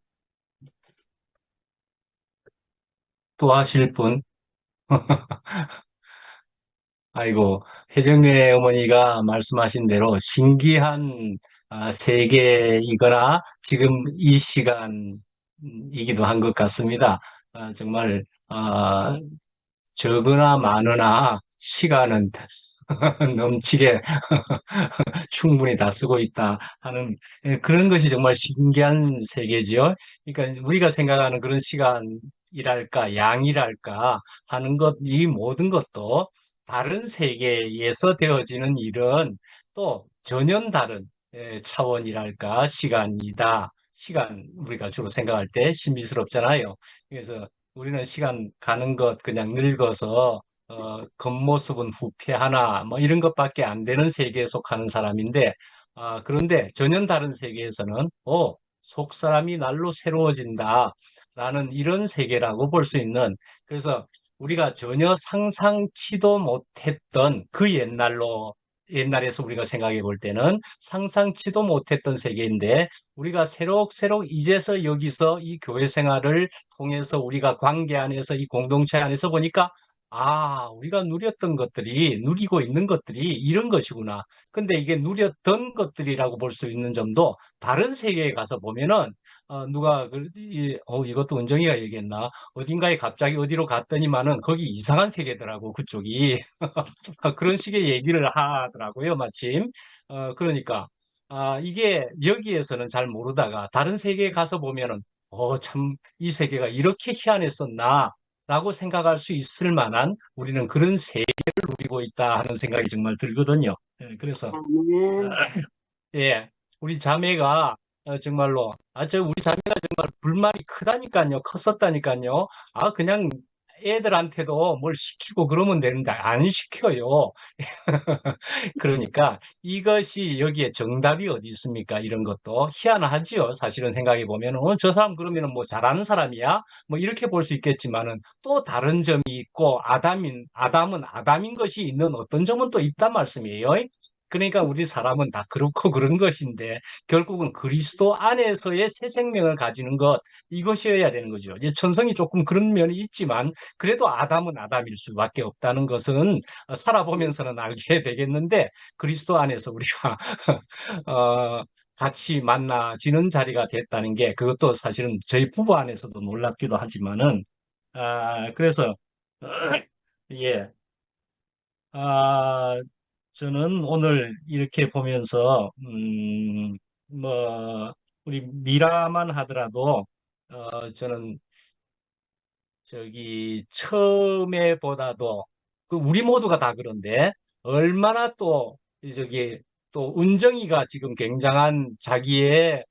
또 하실 분? 아이고, 혜정네 어머니가 말씀하신 대로 신기한 세계이거나 지금 이 시간이기도 한 것 같습니다. 정말 적으나 많으나 시간은 넘치게 충분히 다 쓰고 있다 하는 그런 것이 정말 신기한 세계지요. 그러니까 우리가 생각하는 그런 시간이랄까, 양이랄까 하는 것, 이 모든 것도 다른 세계에서 되어지는 일은 또 전혀 다른 차원이랄까, 시간이다. 시간 우리가 주로 생각할 때 신비스럽잖아요. 그래서 우리는 시간 가는 것 그냥 늙어서 겉모습은 후패하나 뭐 이런 것밖에 안 되는 세계에 속하는 사람인데 그런데 전혀 다른 세계에서는 속 사람이 날로 새로워진다 라는 이런 세계라고 볼 수 있는 그래서 우리가 전혀 상상치도 못했던 그 옛날에서 우리가 생각해 볼 때는 상상치도 못했던 세계인데 우리가 새록새록 이제서 여기서 이 교회 생활을 통해서 우리가 관계 안에서 이 공동체 안에서 보니까 우리가 누리고 있는 것들이 이런 것이구나. 근데 이게 누렸던 것들이라고 볼 수 있는 점도 다른 세계에 가서 보면은, 이것도 은정이가 얘기했나? 어딘가에 갑자기 어디로 갔더니만은 거기 이상한 세계더라고, 그쪽이. 그런 식의 얘기를 하더라고요, 마침. 그러니까, 이게 여기에서는 잘 모르다가 다른 세계에 가서 보면은, 참, 이 세계가 이렇게 희한했었나? 라고 생각할 수 있을 만한 우리는 그런 세계를 누리고 있다 하는 생각이 정말 들거든요. 그래서, 아멘. 예, 우리 자매가 정말로, 우리 자매가 정말 불만이 크다니까요. 컸었다니까요. 그냥 애들한테도 뭘 시키고 그러면 되는데 안 시켜요. 그러니까 이것이 여기에 정답이 어디 있습니까? 이런 것도 희한하지요. 사실은 생각해 보면, 저 사람 그러면은 뭐 잘하는 사람이야? 뭐 이렇게 볼 수 있겠지만은 또 다른 점이 있고, 아담은 아담인 것이 있는 어떤 점은 또 있단 말씀이에요. 그러니까 우리 사람은 다 그렇고 그런 것인데, 결국은 그리스도 안에서의 새 생명을 가지는 것, 이것이어야 되는 거죠. 이제 천성이 조금 그런 면이 있지만, 그래도 아담은 아담일 수밖에 없다는 것은 살아보면서는 알게 되겠는데, 그리스도 안에서 우리가 어, 같이 만나지는 자리가 됐다는 게, 그것도 사실은 저희 부부 안에서도 놀랍기도 하지만은, 그래서 예, 아, 저는 오늘 이렇게 보면서 뭐 우리 미라만 하더라도 저는 저기 처음에보다도 우리 모두가 다 그런데 얼마나 또 저기 또 은정이가 지금 굉장한 자기의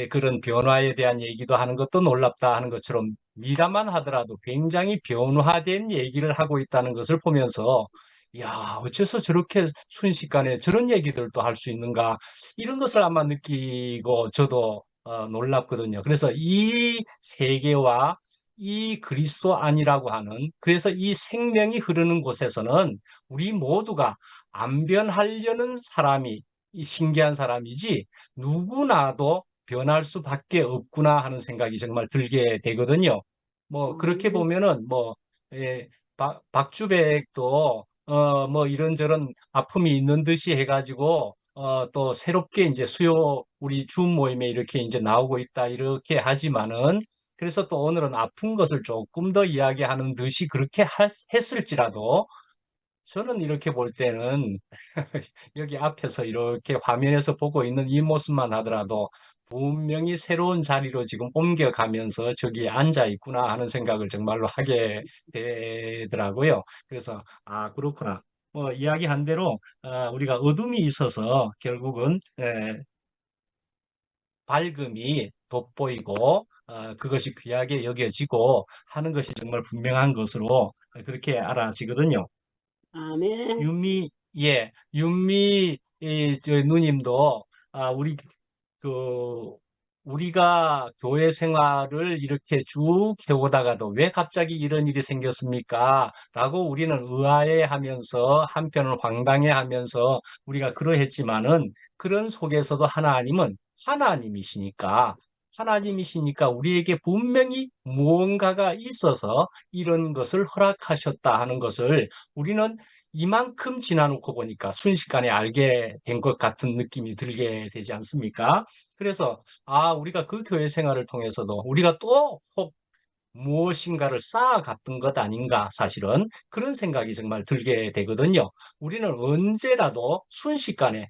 그런 변화에 대한 얘기도 하는 것도 놀랍다 하는 것처럼 미라만 하더라도 굉장히 변화된 얘기를 하고 있다는 것을 보면서 야, 어째서 저렇게 순식간에 저런 얘기들도 할 수 있는가 이런 것을 아마 느끼고 저도 놀랍거든요. 그래서 이 세계와 이 그리스도 안이라고 하는 그래서 이 생명이 흐르는 곳에서는 우리 모두가 안 변하려는 사람이 이 신기한 사람이지 누구나도 변할 수밖에 없구나 하는 생각이 정말 들게 되거든요. 뭐 그렇게 네. 보면은 뭐 박주백도 뭐 이런저런 아픔이 있는 듯이 해가지고 또 새롭게 이제 우리 줌 모임에 이렇게 이제 나오고 있다 이렇게 하지만은 그래서 또 오늘은 아픈 것을 조금 더 이야기하는 듯이 그렇게 했을지라도 저는 이렇게 볼 때는 여기 앞에서 이렇게 화면에서 보고 있는 이 모습만 하더라도 분명히 새로운 자리로 지금 옮겨가면서 저기 앉아 있구나 하는 생각을 정말로 하게 되더라고요. 그래서 그렇구나. 뭐 이야기한 대로 우리가 어둠이 있어서 결국은 밝음이 돋보이고 그것이 귀하게 여겨지고 하는 것이 정말 분명한 것으로 그렇게 알아지거든요. 아멘. 윤미 저 누님도 우리 그 우리가 교회 생활을 이렇게 쭉 해오다가도 왜 갑자기 이런 일이 생겼습니까? 라고 우리는 의아해하면서 한편은 황당해하면서 우리가 그러했지만은 그런 속에서도 하나님이시니까 우리에게 분명히 무언가가 있어서 이런 것을 허락하셨다 하는 것을 우리는 이만큼 지나놓고 보니까 순식간에 알게 된 것 같은 느낌이 들게 되지 않습니까? 그래서, 우리가 그 교회 생활을 통해서도 우리가 또 혹 무엇인가를 쌓아갔던 것 아닌가, 사실은. 그런 생각이 정말 들게 되거든요. 우리는 언제라도 순식간에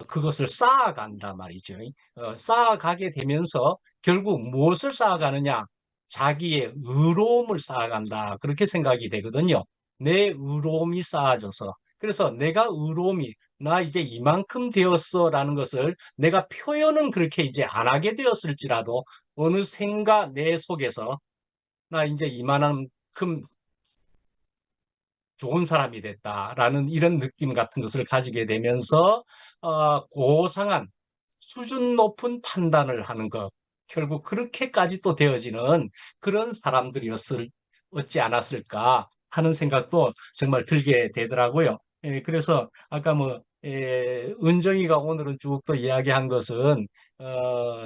그것을 쌓아간단 말이죠. 쌓아가게 되면서 결국 무엇을 쌓아가느냐? 자기의 의로움을 쌓아간다. 그렇게 생각이 되거든요. 내 의로움이 쌓아져서. 그래서 내가 의로움이 나 이제 이만큼 되었어라는 것을 내가 표현은 그렇게 이제 안 하게 되었을지라도 어느샌가 내 속에서 나 이제 이만큼 좋은 사람이 됐다라는 이런 느낌 같은 것을 가지게 되면서 고상한 수준 높은 판단을 하는 것 결국 그렇게까지 또 되어지는 그런 사람들이었을 어찌 않았을까 하는 생각도 정말 들게 되더라고요. 그래서 아까 뭐 은정이가 오늘은 쭉 또 이야기한 것은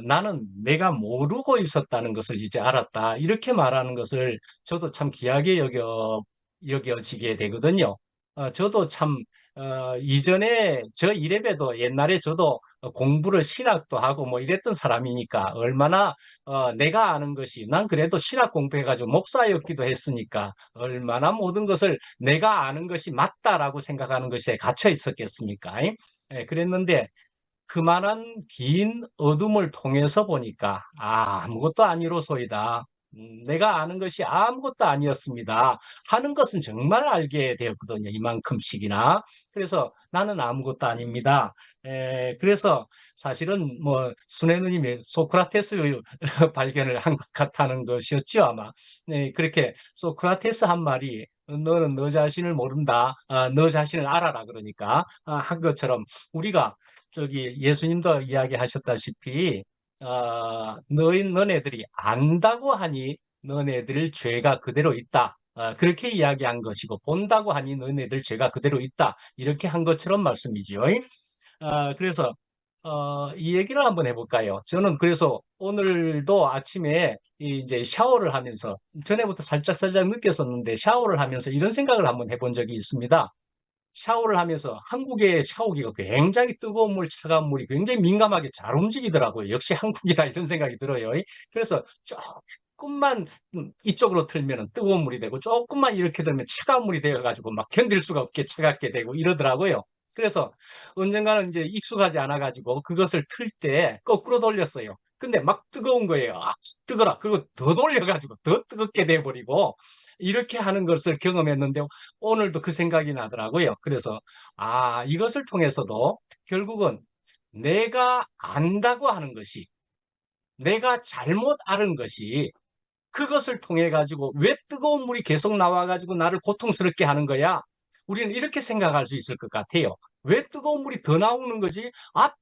나는 내가 모르고 있었다는 것을 이제 알았다. 이렇게 말하는 것을 저도 참 귀하게 여겨지게 되거든요. 저도 참, 이전에 저 이래봬도 옛날에 저도 공부를 신학도 하고 뭐 이랬던 사람이니까 얼마나 내가 아는 것이 난 그래도 신학 공부해가지고 목사였기도 했으니까 얼마나 모든 것을 내가 아는 것이 맞다라고 생각하는 것에 갇혀 있었겠습니까? 그랬는데 그만한 긴 어둠을 통해서 보니까 아무것도 아니로소이다. 내가 아는 것이 아무것도 아니었습니다. 하는 것은 정말 알게 되었거든요. 이만큼씩이나. 그래서 나는 아무것도 아닙니다. 그래서 사실은 뭐 순애 누님이 소크라테스 발견을 한 것 같다는 것이었죠, 아마. 네, 그렇게 소크라테스 한 말이 너는 너 자신을 모른다. 너 자신을 알아라. 그러니까 한 것처럼 우리가 저기 예수님도 이야기하셨다시피 너네들이 안다고 하니 너네들 죄가 그대로 있다. 그렇게 이야기한 것이고 본다고 하니 너네들 죄가 그대로 있다. 이렇게 한 것처럼 말씀이지요. 그래서 이 얘기를 한번 해볼까요? 저는 그래서 오늘도 아침에 이제 샤워를 하면서 전에부터 살짝 느꼈었는데 샤워를 하면서 이런 생각을 한번 해본 적이 있습니다. 샤워를 하면서 한국의 샤워기가 굉장히 뜨거운 물, 차가운 물이 굉장히 민감하게 잘 움직이더라고요. 역시 한국이다 이런 생각이 들어요. 그래서 조금만 이쪽으로 틀면 뜨거운 물이 되고 조금만 이렇게 들면 차가운 물이 되어가지고 막 견딜 수가 없게 차갑게 되고 이러더라고요. 그래서 언젠가는 이제 익숙하지 않아가지고 그것을 틀 때 거꾸로 돌렸어요. 근데 막 뜨거운 거예요. 뜨거라. 그리고 더 돌려가지고 더 뜨겁게 돼버리고 이렇게 하는 것을 경험했는데 오늘도 그 생각이 나더라고요. 그래서 이것을 통해서도 결국은 내가 안다고 하는 것이 내가 잘못 아는 것이 그것을 통해 가지고 왜 뜨거운 물이 계속 나와 가지고 나를 고통스럽게 하는 거야? 우리는 이렇게 생각할 수 있을 것 같아요. 왜 뜨거운 물이 더 나오는 거지?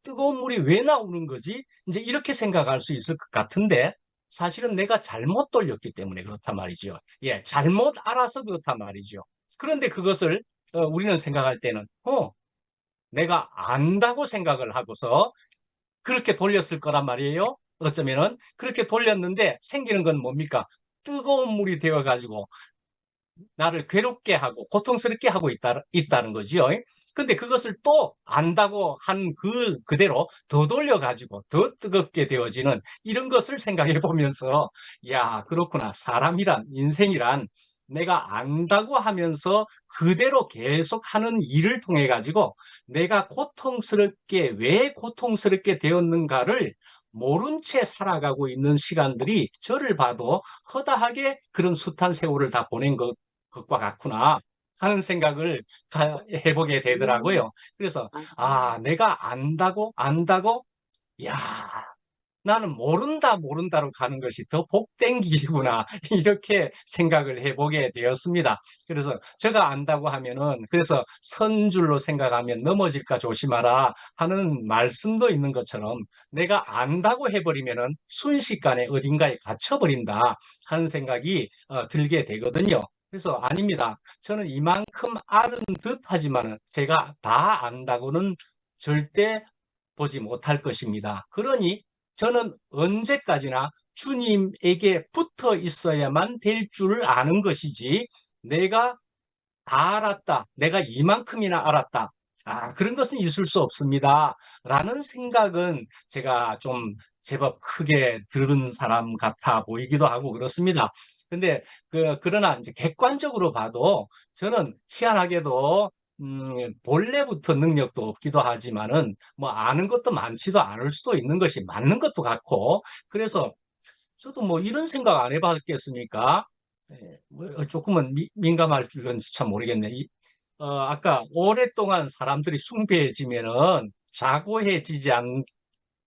뜨거운 물이 왜 나오는 거지? 이제 이렇게 생각할 수 있을 것 같은데 사실은 내가 잘못 돌렸기 때문에 그렇단 말이죠. 예, 잘못 알아서 그렇단 말이죠. 그런데 그것을 우리는 생각할 때는 내가 안다고 생각을 하고서 그렇게 돌렸을 거란 말이에요. 어쩌면은 그렇게 돌렸는데 생기는 건 뭡니까? 뜨거운 물이 되어가지고 나를 괴롭게 하고 고통스럽게 하고 있다는 거지요. 근데 그것을 또 안다고 한 그대로 더 돌려가지고 더 뜨겁게 되어지는 이런 것을 생각해 보면서, 야, 그렇구나. 사람이란, 인생이란 내가 안다고 하면서 그대로 계속 하는 일을 통해 가지고 내가 왜 고통스럽게 되었는가를 모른 채 살아가고 있는 시간들이 저를 봐도 허다하게 그런 숱한 세월을 다 보낸 것과 같구나 하는 생각을 해보게 되더라고요. 그래서 내가 안다고 야, 나는 모른다로 가는 것이 더 복된 길이구나 이렇게 생각을 해보게 되었습니다. 그래서 제가 안다고 하면은 그래서 선 줄로 생각하면 넘어질까 조심하라 하는 말씀도 있는 것처럼 내가 안다고 해버리면은 순식간에 어딘가에 갇혀버린다 하는 생각이 들게 되거든요. 그래서 아닙니다. 저는 이만큼 아는 듯 하지만은 제가 다 안다고는 절대 보지 못할 것입니다. 그러니 저는 언제까지나 주님에게 붙어 있어야만 될 줄 아는 것이지, 내가 다 알았다, 내가 이만큼이나 알았다, 그런 것은 있을 수 없습니다. 라는 생각은 제가 좀 제법 크게 들은 사람 같아 보이기도 하고 그렇습니다. 근데 그러나 이제 객관적으로 봐도 저는 희한하게도 본래부터 능력도 없기도 하지만은 뭐 아는 것도 많지도 않을 수도 있는 것이 맞는 것도 같고 그래서 저도 뭐 이런 생각 안 해봤겠습니까? 뭐 조금은 민감할지 참 모르겠네. 아까 오랫동안 사람들이 숭배해지면은 자고해지지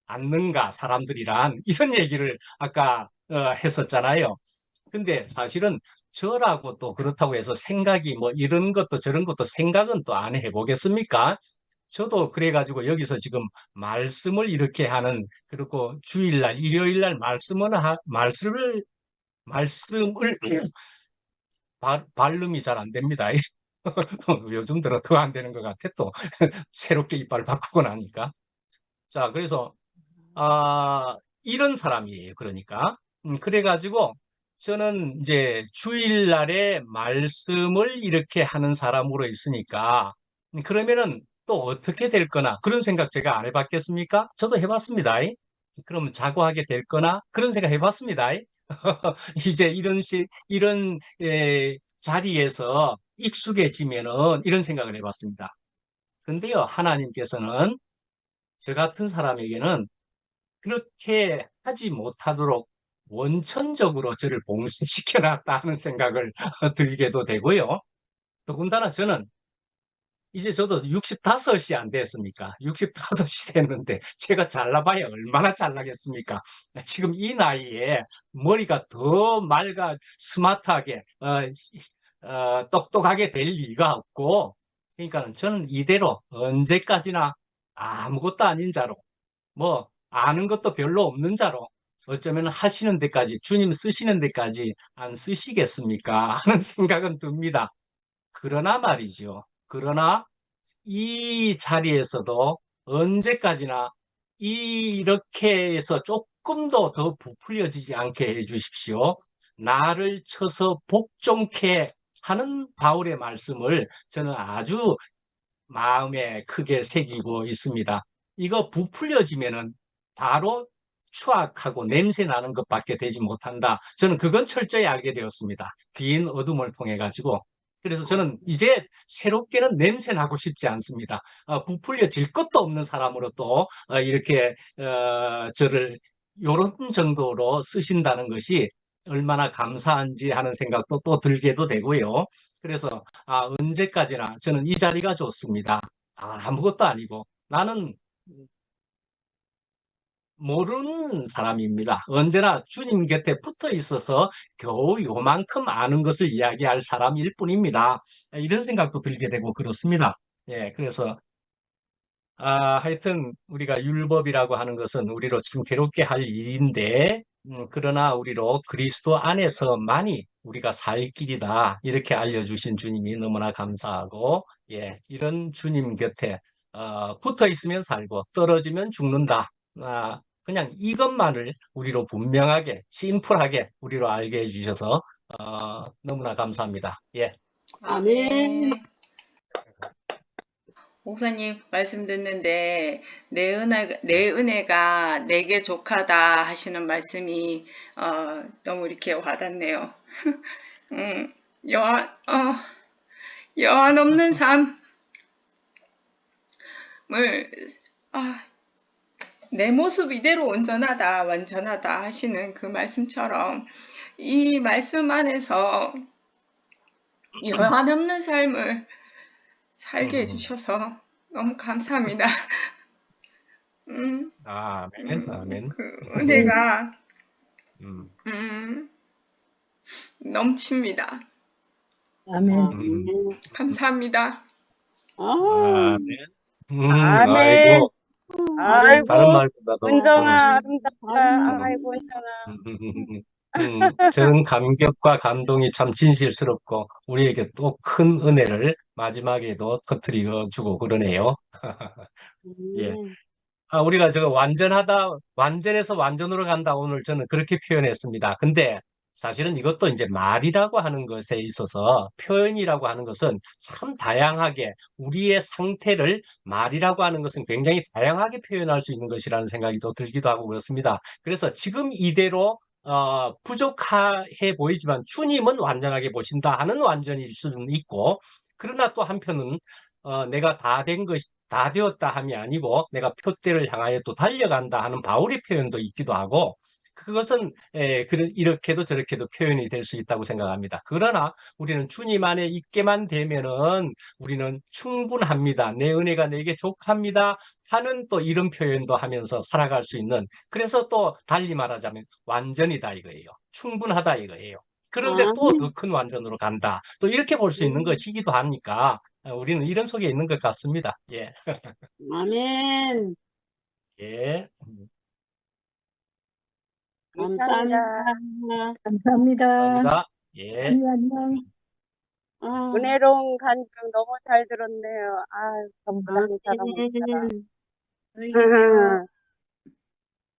않는가 사람들이란 이런 얘기를 아까 했었잖아요. 근데 사실은 저라고 또 그렇다고 해서 생각이 뭐 이런 것도 저런 것도 생각은 또 안 해보겠습니까? 저도 그래가지고 여기서 지금 말씀을 이렇게 하는 그리고 주일날 일요일날 말씀을 발음이 잘 안 됩니다. 요즘 들어 더 안 되는 것 같아 또 새롭게 이빨 바꾸고 나니까. 자, 그래서 이런 사람이에요. 그러니까. 그래가지고 저는 이제 주일날에 말씀을 이렇게 하는 사람으로 있으니까 그러면은 또 어떻게 될 거나 그런 생각 제가 안 해봤겠습니까? 저도 해봤습니다. 그러면 자고하게 될 거나 그런 생각 해봤습니다. 이제 이런 자리에서 익숙해지면은 이런 생각을 해봤습니다. 근데요, 하나님께서는 저 같은 사람에게는 그렇게 하지 못하도록 원천적으로 저를 봉쇄시켜 놨다 하는 생각을 들게도 되고요. 더군다나 저는 이제 저도 65이 안 됐습니까? 65이 됐는데 제가 잘나봐야 얼마나 잘나겠습니까? 지금 이 나이에 머리가 더 맑아 스마트하게 똑똑하게 될 리가 없고, 그러니까 저는 이대로 언제까지나 아무것도 아닌 자로, 뭐 아는 것도 별로 없는 자로, 어쩌면 하시는 데까지, 주님 쓰시는 데까지 안 쓰시겠습니까? 하는 생각은 듭니다. 그러나 말이죠. 그러나 이 자리에서도 언제까지나 이렇게 해서 조금도 더 부풀려지지 않게 해주십시오. 나를 쳐서 복종케 하는 바울의 말씀을 저는 아주 마음에 크게 새기고 있습니다. 이거 부풀려지면은 바로 추악하고 냄새 나는 것밖에 되지 못한다. 저는 그건 철저히 알게 되었습니다. 긴 어둠을 통해 가지고. 그래서 저는 이제 새롭게는 냄새 나고 싶지 않습니다. 부풀려질 것도 없는 사람으로 또 이렇게 저를 이런 정도로 쓰신다는 것이 얼마나 감사한지 하는 생각도 또 들게도 되고요. 그래서 언제까지나 저는 이 자리가 좋습니다. 아무것도 아니고 나는 모르는 사람입니다. 언제나 주님 곁에 붙어 있어서 겨우 요만큼 아는 것을 이야기할 사람일 뿐입니다. 이런 생각도 들게 되고 그렇습니다. 예, 그래서 하여튼 우리가 율법이라고 하는 것은 우리로 참 괴롭게 할 일인데, 그러나 우리로 그리스도 안에서만이 우리가 살 길이다. 이렇게 알려주신 주님이 너무나 감사하고, 예, 이런 주님 곁에 붙어 있으면 살고 떨어지면 죽는다. 그냥 이것만을 우리로 분명하게, 심플하게 우리로 알게 해주셔서 너무나 감사합니다. 예. 아멘. 목사님 말씀 듣는데 내 은혜가 내게 족하다 하시는 말씀이 너무 이렇게 와닿네요. 여한 없는 삶을 내 모습 이대로 온전하다 완전하다 하시는 그 말씀처럼 이 말씀 안에서 여한 없는 삶을 살게 해주셔서 너무 감사합니다. 아멘, 아멘. 그 은혜가 음. 넘칩니다. 아멘. 감사합니다. 아멘. 아멘. 아이고, 아이고, 다른 말보다도 은정아, 아름답다. 아이고, 은정아. 저는 감격과 감동이 참 진실스럽고 우리에게 또 큰 은혜를 마지막에도 터뜨려 주고 그러네요. 예. 우리가 저거 완전해서 완전으로 간다. 오늘 저는 그렇게 표현했습니다. 근데 사실은 이것도 이제 말이라고 하는 것에 있어서 표현이라고 하는 것은 참 다양하게 우리의 상태를 말이라고 하는 것은 굉장히 다양하게 표현할 수 있는 것이라는 생각이 또 들기도 하고 그렇습니다. 그래서 지금 이대로 부족해 보이지만 주님은 완전하게 보신다 하는 완전일 수는 있고, 그러나 또 한편은 내가 다 되었다 함이 아니고 내가 표대를 향하여 또 달려간다 하는 바울의 표현도 있기도 하고, 그것은 이렇게도 저렇게도 표현이 될 수 있다고 생각합니다. 그러나 우리는 주님 안에 있게만 되면은 우리는 충분합니다. 내 은혜가 내게 족합니다 하는 또 이런 표현도 하면서 살아갈 수 있는, 그래서 또 달리 말하자면 완전이다 이거예요. 충분하다 이거예요. 그런데 또 더 큰 완전으로 간다. 또 이렇게 볼 수 있는 것이기도 하니까 우리는 이런 속에 있는 것 같습니다. 예. 아멘. 예. 감사합니다. 감사합니다. 감사합니다. 예. 안녕. 은혜로운 간증 너무 잘 들었네요. 감사합니다.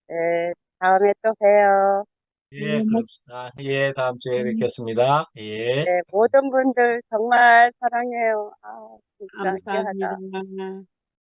네, 다음에 또 봬요. 예, 그럽시다. 예, 다음 주에 뵙겠습니다. 예. 네, 모든 분들 정말 사랑해요. 진짜 귀하다. 감사합니다.